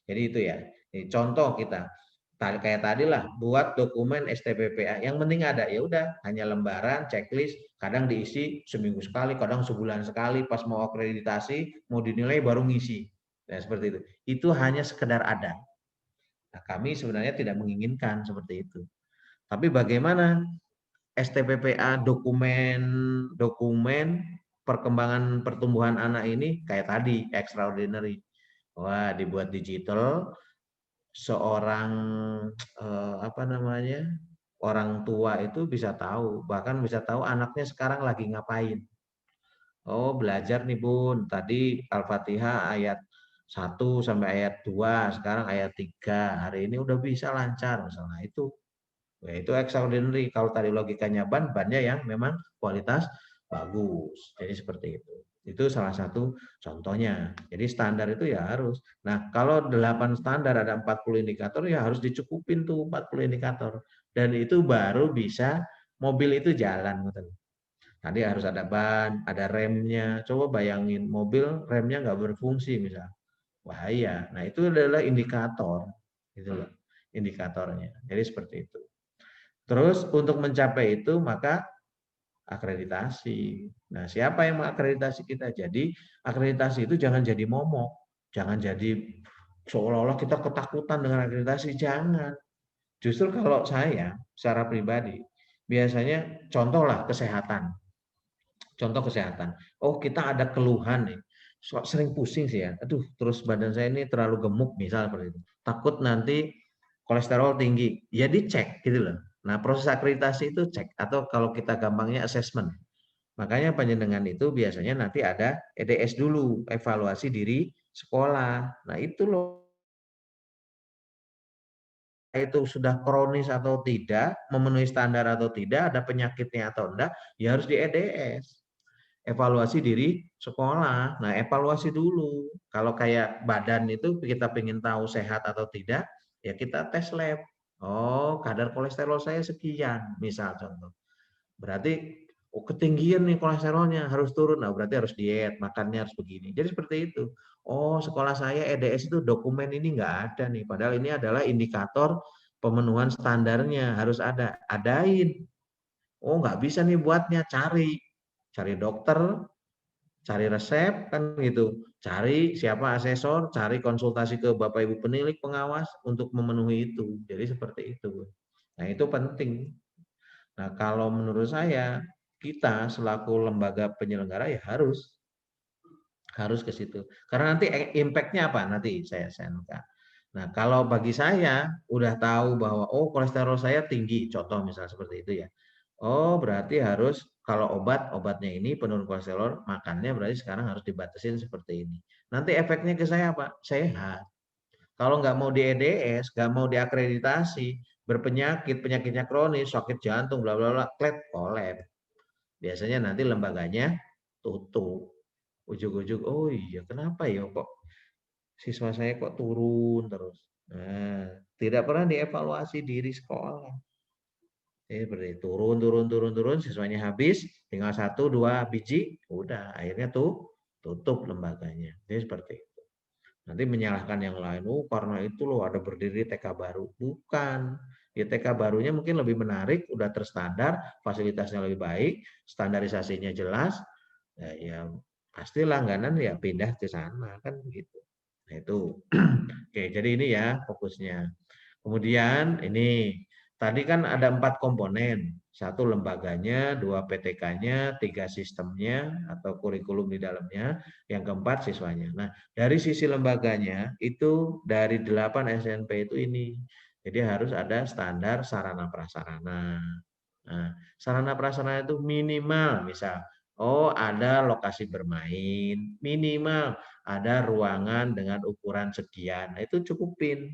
Jadi itu ya. Jadi contoh kita. Kayak tadi lah, buat dokumen STPPA. Yang penting ada, ya udah, hanya lembaran, checklist, kadang diisi seminggu sekali, kadang sebulan sekali, pas mau akreditasi, mau dinilai baru ngisi. Nah, seperti itu. Itu hanya sekedar ada. Nah, kami sebenarnya tidak menginginkan seperti itu. Tapi bagaimana STPPA dokumen perkembangan pertumbuhan anak ini kayak tadi, extraordinary. Wah, dibuat digital, seorang orang tua itu bisa tahu, bahkan bisa tahu anaknya sekarang lagi ngapain. Oh, belajar nih Bun, tadi Al-Fatihah ayat 1 sampai ayat 2, sekarang ayat 3. Hari ini udah bisa lancar misalnya itu. Ya, itu extraordinary. Kalau tadi logikanya bannya yang memang kualitas bagus. Jadi seperti itu. Itu salah satu contohnya. Jadi standar itu ya harus. Nah, kalau 8 standar ada 40 indikator ya harus dicukupin tuh 40 indikator. Dan itu baru bisa mobil itu jalan. Tadi harus ada ban, ada remnya. Coba bayangin mobil remnya nggak berfungsi misalnya. Bahaya. Nah, itu adalah indikator. Gitu loh. Indikatornya. Jadi seperti itu. Terus untuk mencapai itu maka akreditasi. Nah, siapa yang mengakreditasi kita? Jadi akreditasi itu jangan jadi momok, jangan jadi seolah-olah kita ketakutan dengan akreditasi, jangan. Justru kalau saya secara pribadi biasanya contohlah kesehatan. Contoh kesehatan. Oh, kita ada keluhan nih. Sering pusing sih ya. Aduh, terus badan saya ini terlalu gemuk misalnya seperti itu. Takut nanti kolesterol tinggi. Ya dicek gitu loh. Nah, proses akreditasi itu cek atau kalau kita gampangnya assessment. Makanya panjenengan itu biasanya nanti ada EDS dulu, evaluasi diri sekolah. Nah, itu loh, itu sudah kronis atau tidak, memenuhi standar atau tidak, ada penyakitnya atau enggak, ya harus di EDS. Evaluasi diri sekolah. Nah, evaluasi dulu. Kalau kayak badan itu kita ingin tahu sehat atau tidak, ya kita tes lab. Oh, kadar kolesterol saya sekian, misal contoh. Berarti ketinggian nih kolesterolnya, harus turun. Nah, berarti harus diet, makannya harus begini. Jadi seperti itu. Oh, sekolah saya EDS itu dokumen ini nggak ada nih. Padahal ini adalah indikator pemenuhan standarnya, harus ada. Adain. Oh, nggak bisa nih buatnya, cari dokter, cari resep kan gitu, cari siapa asesor, cari konsultasi ke Bapak Ibu penilik pengawas untuk memenuhi itu. Jadi seperti itu. Nah, itu penting. Nah, kalau menurut saya kita selaku lembaga penyelenggara ya harus ke situ. Karena nanti impact-nya apa? Nanti saya senka. Nah, kalau bagi saya udah tahu bahwa oh kolesterol saya tinggi, contoh misalnya seperti itu ya. Oh, berarti harus kalau obatnya ini penurun kolesterol, makannya berarti sekarang harus dibatasin seperti ini. Nanti efeknya ke saya apa? Sehat. Kalau nggak mau di EDS, nggak mau diakreditasi, berpenyakit, penyakitnya kronis, sakit jantung, bla bla bla, kolab. Biasanya nanti lembaganya tutup. Ujug-ujug, oh iya kenapa ya kok siswa saya kok turun terus. Nah, tidak pernah dievaluasi diri sekolah. Seperti turun, siswanya habis, tinggal 1-2 biji, udah akhirnya tutup lembaganya. Jadi seperti itu. Nanti menyalahkan yang lain, oh karena itu loh ada berdiri TK baru. Bukan. Ya TK barunya mungkin lebih menarik, udah terstandar, fasilitasnya lebih baik, standarisasinya jelas, ya pasti langganan ya pindah ke sana kan begitu. Nah itu. Oke, jadi ini ya fokusnya. Kemudian ini tadi kan ada 4 komponen, 1 lembaganya, 2 PTK-nya, 3 sistemnya atau kurikulum di dalamnya, yang keempat siswanya. Nah, dari sisi lembaganya itu dari 8 SNP itu ini. Jadi harus ada standar sarana prasarana. Nah, sarana prasarana itu minimal misal, oh ada lokasi bermain, minimal ada ruangan dengan ukuran sekian. Nah, itu cukupin.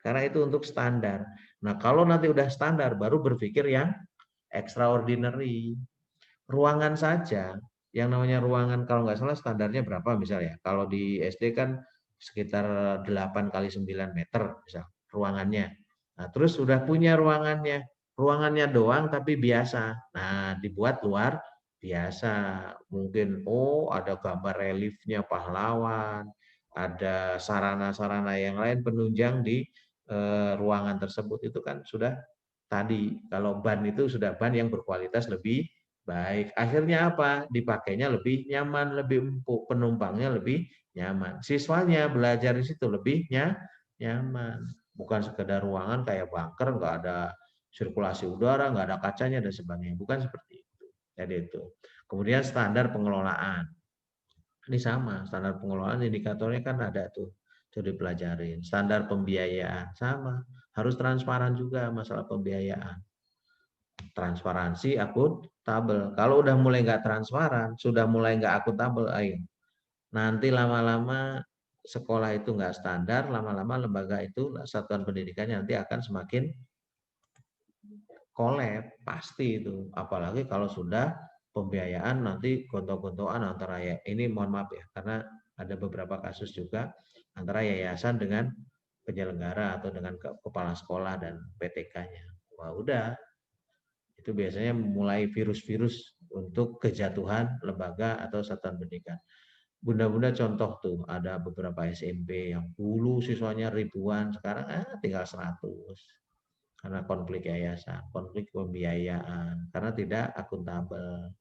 Karena itu untuk standar. Nah, kalau nanti udah standar, baru berpikir yang extraordinary. Ruangan saja, yang namanya ruangan kalau nggak salah standarnya berapa misalnya. Kalau di SD kan sekitar 8 kali 9 meter misal ruangannya. Nah, terus sudah punya ruangannya. Ruangannya doang tapi biasa. Nah, dibuat luar biasa. Mungkin ada gambar reliefnya pahlawan, ada sarana-sarana yang lain penunjang di ruangan tersebut itu kan sudah tadi, kalau ban itu sudah ban yang berkualitas lebih baik. Akhirnya apa? Dipakainya lebih nyaman, lebih empuk, penumpangnya lebih nyaman. Siswanya belajar di situ lebih nyaman. Bukan sekedar ruangan kayak bunker, nggak ada sirkulasi udara, nggak ada kacanya dan sebagainya. Bukan seperti itu. Jadi itu. Kemudian standar pengelolaan. Ini sama, standar pengelolaan indikatornya kan ada tuh dipelajarin. Standar pembiayaan sama, harus transparan juga masalah pembiayaan. Transparansi, akuntabel. Kalau udah mulai nggak transparan, sudah mulai nggak akuntabel, ayo. Nanti lama-lama sekolah itu nggak standar, lama-lama lembaga itu, satuan pendidikannya nanti akan semakin kolab, pasti itu. Apalagi kalau sudah pembiayaan nanti gontok-gontokan antara ya, ini mohon maaf ya, karena ada beberapa kasus juga antara yayasan dengan penyelenggara atau dengan kepala sekolah dan PTK-nya. Wah udah, itu biasanya mulai virus-virus untuk kejatuhan lembaga atau satuan pendidikan. Bunda-bunda contoh tuh, ada beberapa SMP yang dulu siswanya ribuan, sekarang tinggal 100. Karena konflik yayasan, konflik pembiayaan, karena tidak akuntabel.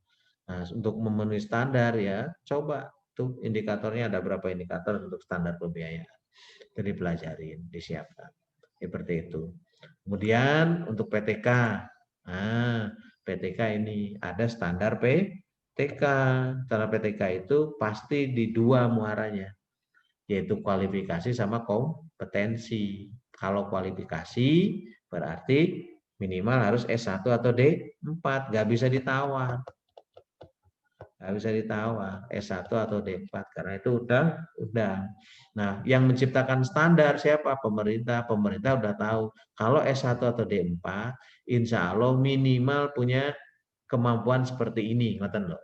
Nah, untuk memenuhi standar ya, coba tuh indikatornya ada berapa indikator untuk standar pembiayaan. Itu dipelajarin, disiapkan. Seperti itu. Kemudian untuk PTK, PTK ini ada standar PTK. Standar PTK itu pasti di 2 muaranya, yaitu kualifikasi sama kompetensi. Kalau kualifikasi berarti minimal harus S1 atau D4, nggak bisa ditawar. Nggak bisa ditawar S1 atau D4 karena itu udah. Nah, yang menciptakan standar siapa? Pemerintah. Pemerintah udah tahu kalau S1 atau D4 insya Allah minimal punya kemampuan seperti ini, ngoten loh.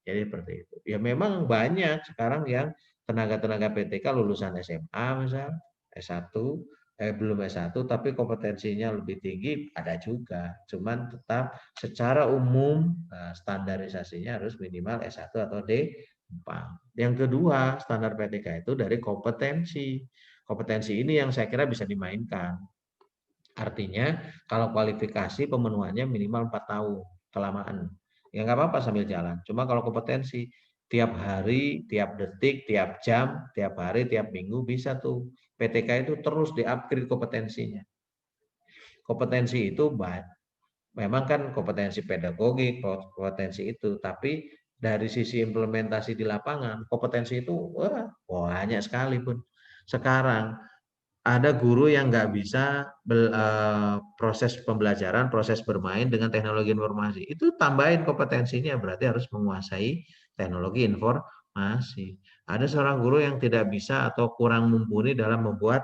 Jadi seperti itu. Ya memang banyak sekarang yang tenaga-tenaga PTK lulusan SMA misal, S1, belum S1 tapi kompetensinya lebih tinggi ada juga. Cuman tetap secara umum standarisasinya harus minimal S1 atau D4. Yang kedua, standar PTK itu dari kompetensi. Kompetensi ini yang saya kira bisa dimainkan. Artinya kalau kualifikasi pemenuhannya minimal 4 tahun, kelamaan. Ya nggak apa-apa sambil jalan. Cuma kalau kompetensi tiap hari, tiap detik, tiap jam, tiap hari, tiap minggu bisa tuh. PTK itu terus di-upgrade kompetensinya. Kompetensi itu memang kan kompetensi pedagogik, kompetensi itu, tapi dari sisi implementasi di lapangan, kompetensi itu banyak sekali pun. Sekarang ada guru yang nggak bisa proses pembelajaran, proses bermain dengan teknologi informasi. Itu tambahin kompetensinya, berarti harus menguasai teknologi informasi. Ada seorang guru yang tidak bisa atau kurang mumpuni dalam membuat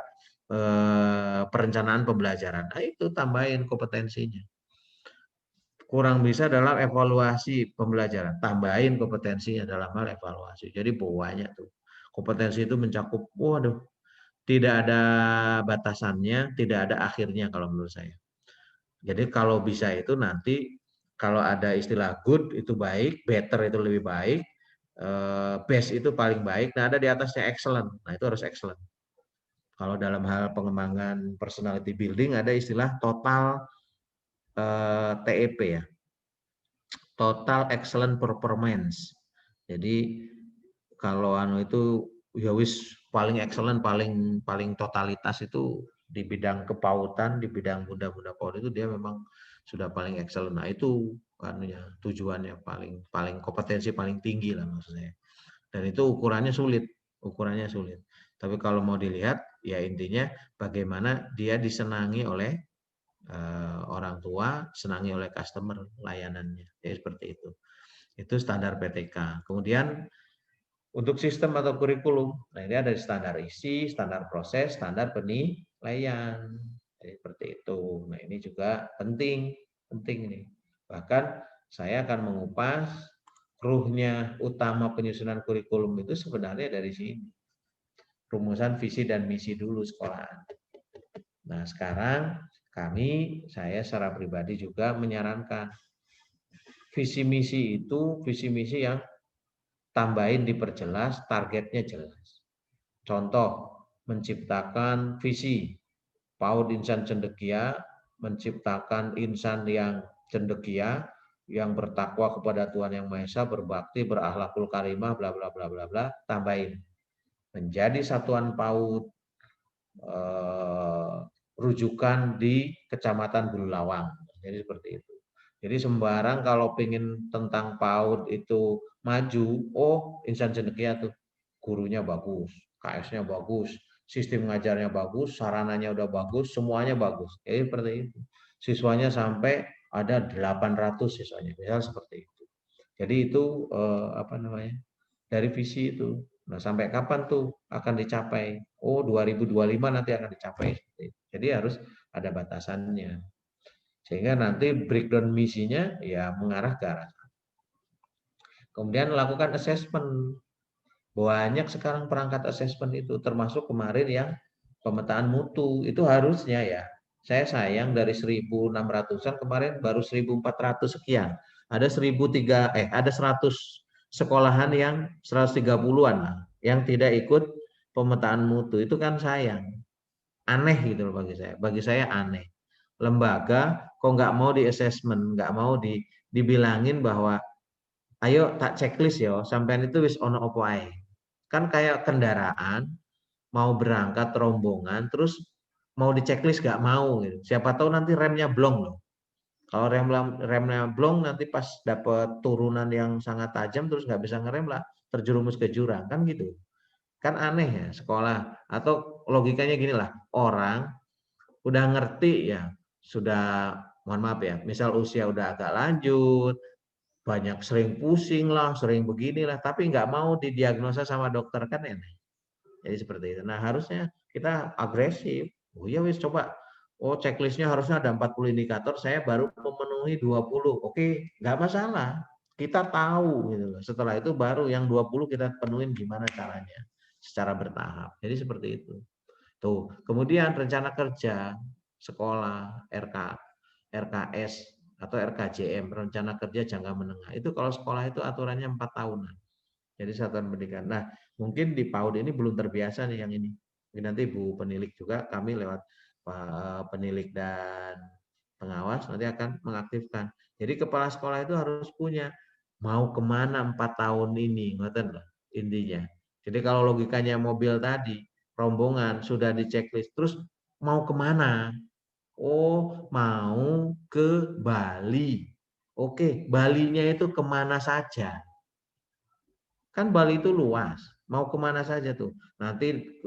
perencanaan pembelajaran. Nah, itu tambahin kompetensinya. Kurang bisa dalam evaluasi pembelajaran, tambahin kompetensinya dalam hal evaluasi. Jadi banyak tuh. Kompetensi itu mencakup, waduh, tidak ada batasannya, tidak ada akhirnya kalau menurut saya. Jadi kalau bisa itu nanti kalau ada istilah good itu baik, better itu lebih baik, best itu paling baik, nah ada di atasnya excellent, nah itu harus excellent. Kalau dalam hal pengembangan personality building ada istilah total TEP ya, total excellent performance. Jadi kalau itu ya wis paling excellent, paling totalitas itu di bidang kepautan, di bidang bunda-bunda PAUD itu dia memang sudah paling excellent. Nah itu kan ya tujuannya paling kompetensi paling tinggi lah maksudnya. Dan itu ukurannya sulit. Tapi kalau mau dilihat ya intinya bagaimana dia disenangi oleh orang tua, senangi oleh customer layanannya. Jadi seperti itu. Itu standar PTK. Kemudian untuk sistem atau kurikulum, nah ini ada standar isi, standar proses, standar penilaian. Jadi seperti itu. Nah ini juga penting ini. Bahkan saya akan mengupas ruhnya utama penyusunan kurikulum itu sebenarnya dari sini. Rumusan visi dan misi dulu sekolahan. Nah sekarang saya secara pribadi juga menyarankan visi misi itu visi misi yang tambahin diperjelas, targetnya jelas. Contoh, menciptakan visi PAUD insan cendekia, menciptakan insan yang cendekia, yang bertakwa kepada Tuhan Yang Maha Esa, berbakti, berakhlakul karimah, bla bla bla bla bla, tambahin. Menjadi satuan PAUD rujukan di Kecamatan Bululawang. Jadi seperti itu. Jadi sembarang kalau pengen tentang PAUD itu maju, oh insan cendekia tuh gurunya bagus, KS-nya bagus, sistem ngajarnya bagus, sarananya udah bagus, semuanya bagus. Jadi seperti itu. Siswanya sampai ada 800 siswanya, misal seperti itu. Jadi itu apa namanya? Dari visi itu. Nah, sampai kapan tuh akan dicapai? Oh, 2025 nanti akan dicapai. Jadi harus ada batasannya. Sehingga nanti breakdown misinya ya mengarah ke arah sana. Kemudian lakukan assessment. Banyak sekarang perangkat assessment itu, termasuk kemarin yang pemetaan mutu. Itu harusnya ya. Saya sayang dari 1.600-an kemarin baru 1.400 sekian. Ada 100 sekolahan yang 130-an lah, yang tidak ikut pemetaan mutu. Itu kan sayang. Aneh gitu loh bagi saya. Bagi saya aneh. Lembaga kok nggak mau di assessment, nggak mau dibilangin bahwa ayo tak checklist ya, sampean itu wis ono opo ae. Kan kayak kendaraan mau berangkat rombongan terus mau di checklist nggak mau gitu. Siapa tahu nanti remnya blong loh. Kalau remnya blong nanti pas dapat turunan yang sangat tajam terus nggak bisa ngerem lah, terjerumus ke jurang kan gitu. Kan aneh ya sekolah. Atau logikanya gini lah, orang udah ngerti ya, sudah mohon maaf ya, misal usia udah agak lanjut, banyak sering pusing lah, sering beginilah, tapi nggak mau didiagnosa sama dokter kan aneh. Jadi seperti itu. Nah harusnya kita agresif. Oh ya wis coba. Oh checklistnya harusnya ada 40 indikator, saya baru memenuhi 20. Oke, nggak masalah. Kita tahu gitu loh. Setelah itu baru yang 20 kita penuhin gimana caranya. Secara bertahap. Jadi seperti itu. Tuh. Kemudian rencana kerja sekolah, RKS atau RKJM, rencana kerja jangka menengah. Itu kalau sekolah itu aturannya 4 tahunan. Jadi satuan pendidikan. Nah, mungkin di PAUD ini belum terbiasa nih yang ini. Mungkin nanti Bu Penilik juga, kami lewat Pak Penilik dan pengawas nanti akan mengaktifkan. Jadi kepala sekolah itu harus punya mau kemana 4 tahun ini, ngoten loh intinya. Jadi kalau logikanya mobil tadi, rombongan sudah di checklist, terus mau kemana? Oh, mau ke Bali. Oke, Balinya itu kemana saja? Kan Bali itu luas, mau kemana saja tuh. Nanti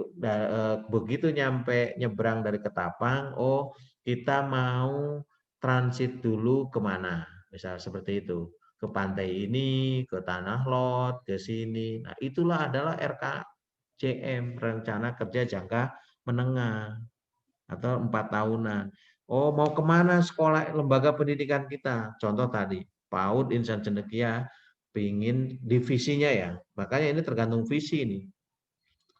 begitu nyampe nyebrang dari Ketapang, oh kita mau transit dulu kemana, misal seperti itu. Ke pantai ini, ke Tanah Lot, ke sini. Nah itulah adalah RKJM, Rencana Kerja Jangka Menengah, atau 4 tahunan. Oh mau kemana sekolah lembaga pendidikan kita? Contoh tadi, PAUD Insan Cendekia, pingin divisinya ya. Makanya ini tergantung visi ini.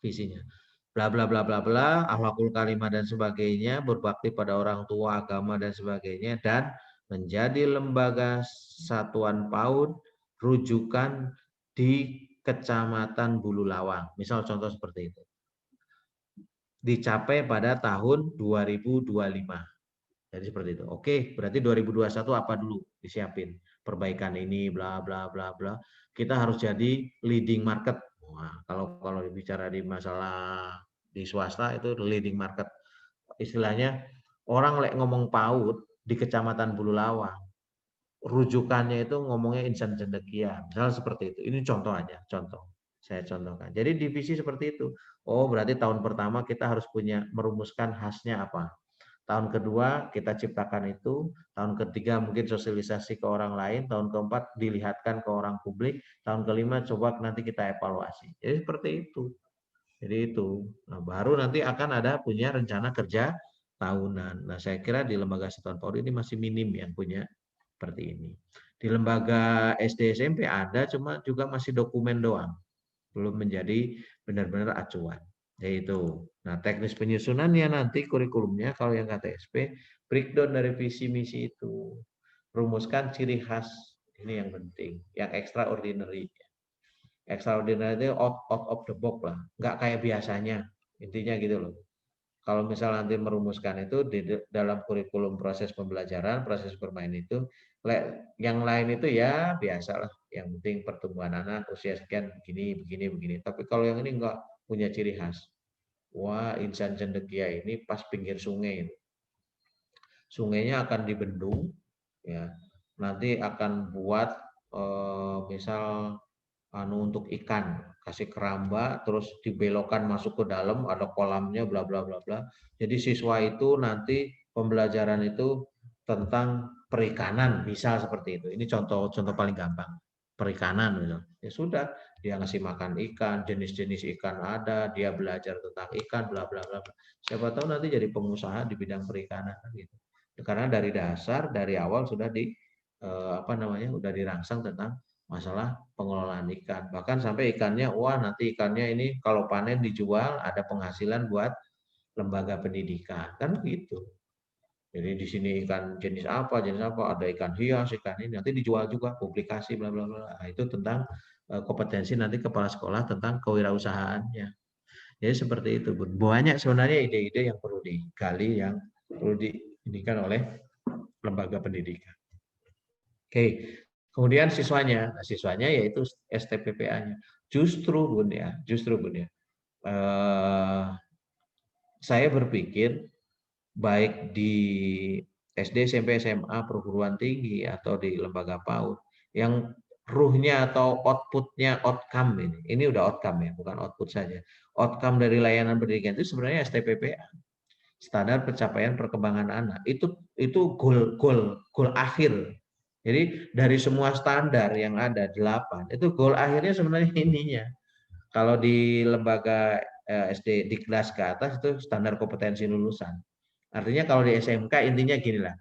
Visinya. Bla bla bla bla bla, akhlakul karimah dan sebagainya, berbakti pada orang tua, agama dan sebagainya, dan menjadi lembaga satuan PAUD rujukan di Kecamatan Bululawang. Misal contoh seperti itu. Dicapai pada tahun 2025. Jadi seperti itu. Oke, berarti 2021 apa dulu disiapin? Perbaikan ini bla bla bla bla. Kita harus jadi leading market. Wah, kalau bicara di masalah di swasta itu leading market. Istilahnya orang ngomong PAUD di Kecamatan Bululawang. Rujukannya itu ngomongnya insan cendekia. Misalnya seperti itu. Ini contoh aja, contoh. Saya contohkan. Jadi divisi seperti itu. Oh, berarti tahun pertama kita harus punya merumuskan khasnya apa. Tahun kedua kita ciptakan itu, tahun ketiga mungkin sosialisasi ke orang lain, tahun keempat dilihatkan ke orang publik, tahun kelima coba nanti kita evaluasi. Jadi seperti itu. Jadi itu. Nah, baru nanti akan ada punya rencana kerja tahunan. Nah, saya kira di lembaga satuan PAUD ini masih minim yang punya seperti ini. Di lembaga SD SMP ada, cuma juga masih dokumen doang. Belum menjadi benar-benar acuan. Yaitu, nah teknis penyusunannya nanti kurikulumnya kalau yang KTSP breakdown dari visi misi itu, rumuskan ciri khas, ini yang penting, yang extraordinary. Extraordinary itu out of the box lah, nggak kayak biasanya, intinya gitu loh. kalau misal nanti merumuskan itu di dalam kurikulum proses pembelajaran, proses bermain itu, yang lain itu ya biasalah. Yang penting pertumbuhan anak usia sekian begini. Tapi kalau yang ini enggak punya ciri khas. Wah, insan cendekia ini pas pinggir sungai. Sungainya akan dibendung, ya. Nanti akan buat misal untuk ikan, kasih keramba, terus dibelokkan masuk ke dalam, ada kolamnya, bla bla bla bla. Jadi siswa itu nanti pembelajaran itu tentang perikanan, misal seperti itu. Ini contoh paling gampang, perikanan, misal. Ya sudah, dia ngasih makan ikan, jenis-jenis ikan ada, dia belajar tentang ikan, bla bla bla. Siapa tahu nanti jadi pengusaha di bidang perikanan, gitu. Karena dari dasar, dari awal sudah udah dirangsang tentang masalah pengelolaan ikan. Bahkan sampai ikannya, wah nanti ikannya ini kalau panen dijual ada penghasilan buat lembaga pendidikan. Kan begitu. Jadi di sini ikan jenis apa, ada ikan hias, ikan ini nanti dijual juga, publikasi bla bla bla. Nah, itu tentang kompetensi nanti kepala sekolah tentang kewirausahaannya. Jadi seperti itu, Bun. Banyak sebenarnya ide-ide yang perlu digali, yang perlu diindikan oleh lembaga pendidikan. Oke. Kemudian siswanya yaitu STPPA-nya. Justru Bun ya, saya berpikir baik di SD, SMP, SMA, perguruan tinggi atau di lembaga PAUD yang ruhnya atau output-nya outcome ini udah outcome ya, bukan output saja. Outcome dari layanan pendidikan itu sebenarnya STPPA. Standar pencapaian perkembangan anak. Itu goal akhir. Jadi dari semua standar yang ada 8, itu goal akhirnya sebenarnya ininya. Kalau di lembaga SD di kelas ke atas itu standar kompetensi lulusan. Artinya kalau di SMK intinya gini lah.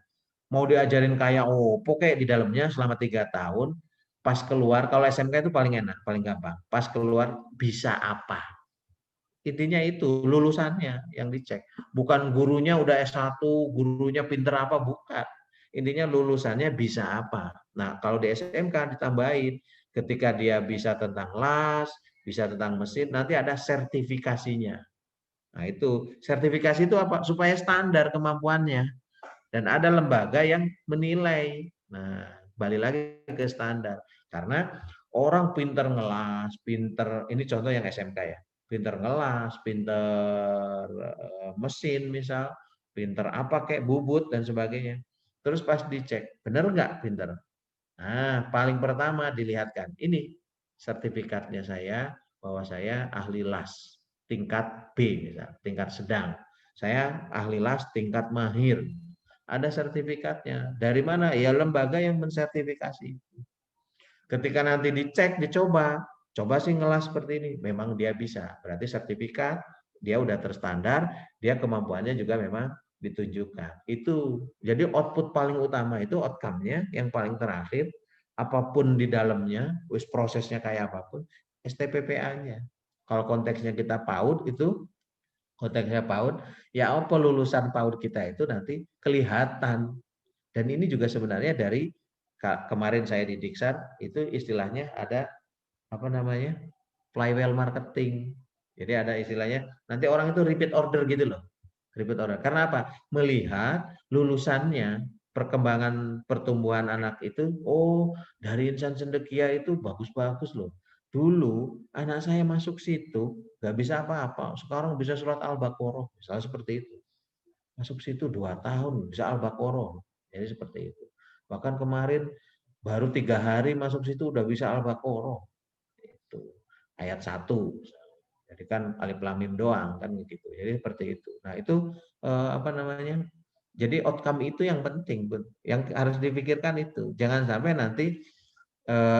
Mau diajarin kayak pokoknya di dalamnya selama 3 tahun, pas keluar kalau SMK itu paling enak, paling gampang. Pas keluar bisa apa? Intinya itu lulusannya yang dicek. Bukan gurunya udah S1, gurunya pinter apa, bukan. Intinya lulusannya bisa apa. Nah, kalau di SMK ditambahin, ketika dia bisa tentang las, bisa tentang mesin, nanti ada sertifikasinya. Nah, itu sertifikasi itu apa? Supaya standar kemampuannya. Dan ada lembaga yang menilai. Nah, balik lagi ke standar. Karena orang pinter ngelas, ini contoh yang SMK ya. Pinter ngelas, pinter mesin misal, pinter apa kayak bubut dan sebagainya. Terus pas dicek, benar nggak pinter? Nah, paling pertama dilihatkan, ini sertifikatnya saya, bahwa saya ahli las, tingkat B, misal, tingkat sedang. Saya ahli las, tingkat mahir. Ada sertifikatnya. Dari mana? Ya lembaga yang mensertifikasi. Ketika nanti dicek, coba sih ngelas seperti ini. Memang dia bisa. Berarti sertifikat, dia udah terstandar, dia kemampuannya juga memang ditunjukkan. Itu jadi output paling utama itu outcome-nya yang paling terakhir, apapun di dalamnya, prosesnya kayak apapun, STPPA-nya. Kalau konteksnya kita PAUD itu konteksnya PAUD, ya apa lulusan PAUD kita itu nanti kelihatan. Dan ini juga sebenarnya dari kemarin saya di Diksar itu istilahnya ada flywheel marketing. Jadi ada istilahnya nanti orang itu repeat order gitu loh. Repeat order. Karena apa? Melihat lulusannya, perkembangan pertumbuhan anak itu, dari insan cendekia itu bagus-bagus loh. Dulu anak saya masuk situ nggak bisa apa-apa, sekarang bisa surat Al-Baqarah, misalnya seperti itu. Masuk situ 2 tahun bisa Al-Baqarah, jadi seperti itu. Bahkan kemarin baru 3 hari masuk situ udah bisa Al-Baqarah, itu ayat 1. Jadi kan alif lam mim doang kan gitu. Jadi seperti itu. Nah itu jadi outcome itu yang penting, yang harus dipikirkan itu. Jangan sampai nanti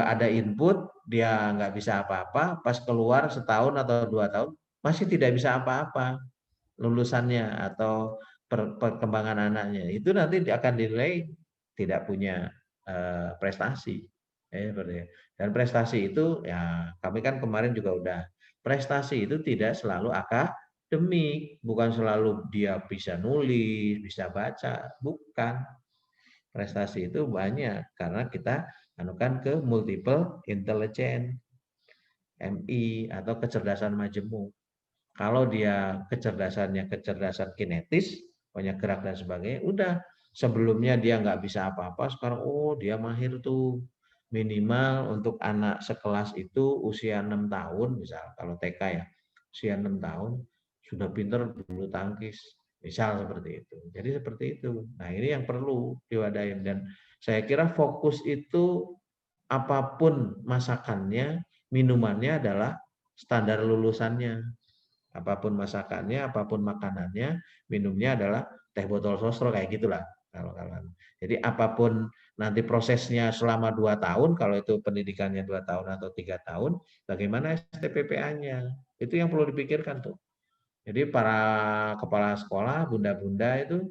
ada input dia nggak bisa apa-apa, pas keluar setahun atau 2 tahun masih tidak bisa apa-apa lulusannya atau perkembangan anaknya, itu nanti akan dinilai tidak punya prestasi. Dan prestasi itu ya kami kan kemarin juga udah, prestasi itu tidak selalu akademik, bukan selalu dia bisa nulis, bisa baca, bukan. Prestasi itu banyak karena kita anukan ke multiple intelligence, MI atau kecerdasan majemuk. Kalau dia kecerdasan kinetis, banyak gerak dan sebagainya, udah sebelumnya dia nggak bisa apa-apa, sekarang oh dia mahir tuh. Minimal untuk anak sekelas itu usia 6 tahun, misal kalau TK ya, usia 6 tahun, sudah pinter bulu tangkis, misal seperti itu. Jadi seperti itu. Nah ini yang perlu diwadahin, dan saya kira fokus itu apapun masakannya, minumannya adalah standar lulusannya. Apapun masakannya, apapun makanannya, minumnya adalah teh botol sosro kayak gitulah. Jadi apapun nanti prosesnya selama 2 tahun, kalau itu pendidikannya 2 tahun atau 3 tahun, bagaimana STPPA-nya? Itu yang perlu dipikirkan tuh. Jadi para kepala sekolah, bunda-bunda itu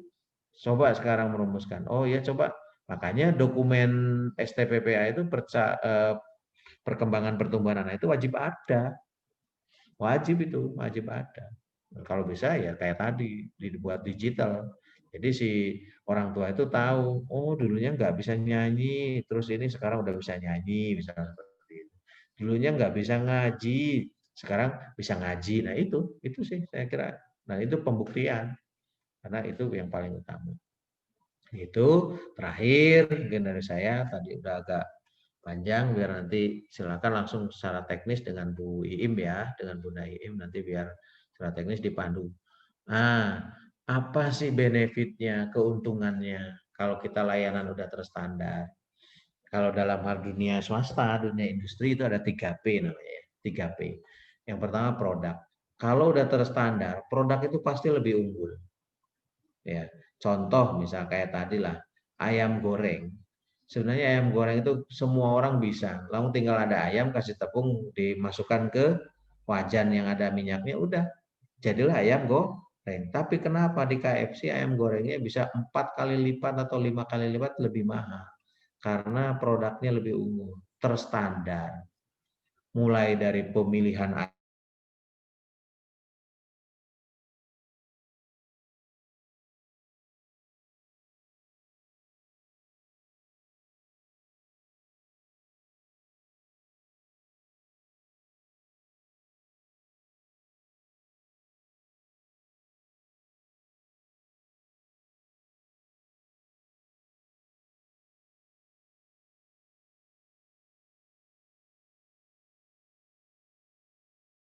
coba sekarang merumuskan. Oh ya coba, makanya dokumen STPPA itu perkembangan pertumbuhan anak itu wajib ada. Wajib itu, wajib ada. Kalau bisa ya kayak tadi, dibuat digital. Jadi si orang tua itu tahu, oh dulunya nggak bisa nyanyi, terus ini sekarang udah bisa nyanyi, misalnya seperti itu. Dulunya nggak bisa ngaji, sekarang bisa ngaji. Nah itu sih saya kira. Nah itu pembuktian, karena itu yang paling utama. Itu terakhir mungkin dari saya, tadi udah agak panjang, biar nanti silakan langsung secara teknis dengan Bu Iim ya, dengan Bunda Iim nanti biar secara teknis dipandu. Nah, apa sih benefitnya, keuntungannya kalau kita layanan udah terstandar? Kalau dalam hal dunia swasta, dunia industri itu ada 3P namanya, 3P. Yang pertama produk. Kalau udah terstandar, produk itu pasti lebih unggul. Ya, contoh misal kayak tadi lah, ayam goreng. Sebenarnya ayam goreng itu semua orang bisa. Lalu tinggal ada ayam, kasih tepung, dimasukkan ke wajan yang ada minyaknya, udah. Jadilah ayam goreng. Tapi kenapa di KFC ayam gorengnya bisa 4 kali lipat atau 5 kali lipat lebih mahal? Karena produknya lebih unggul, terstandar. Mulai dari pemilihan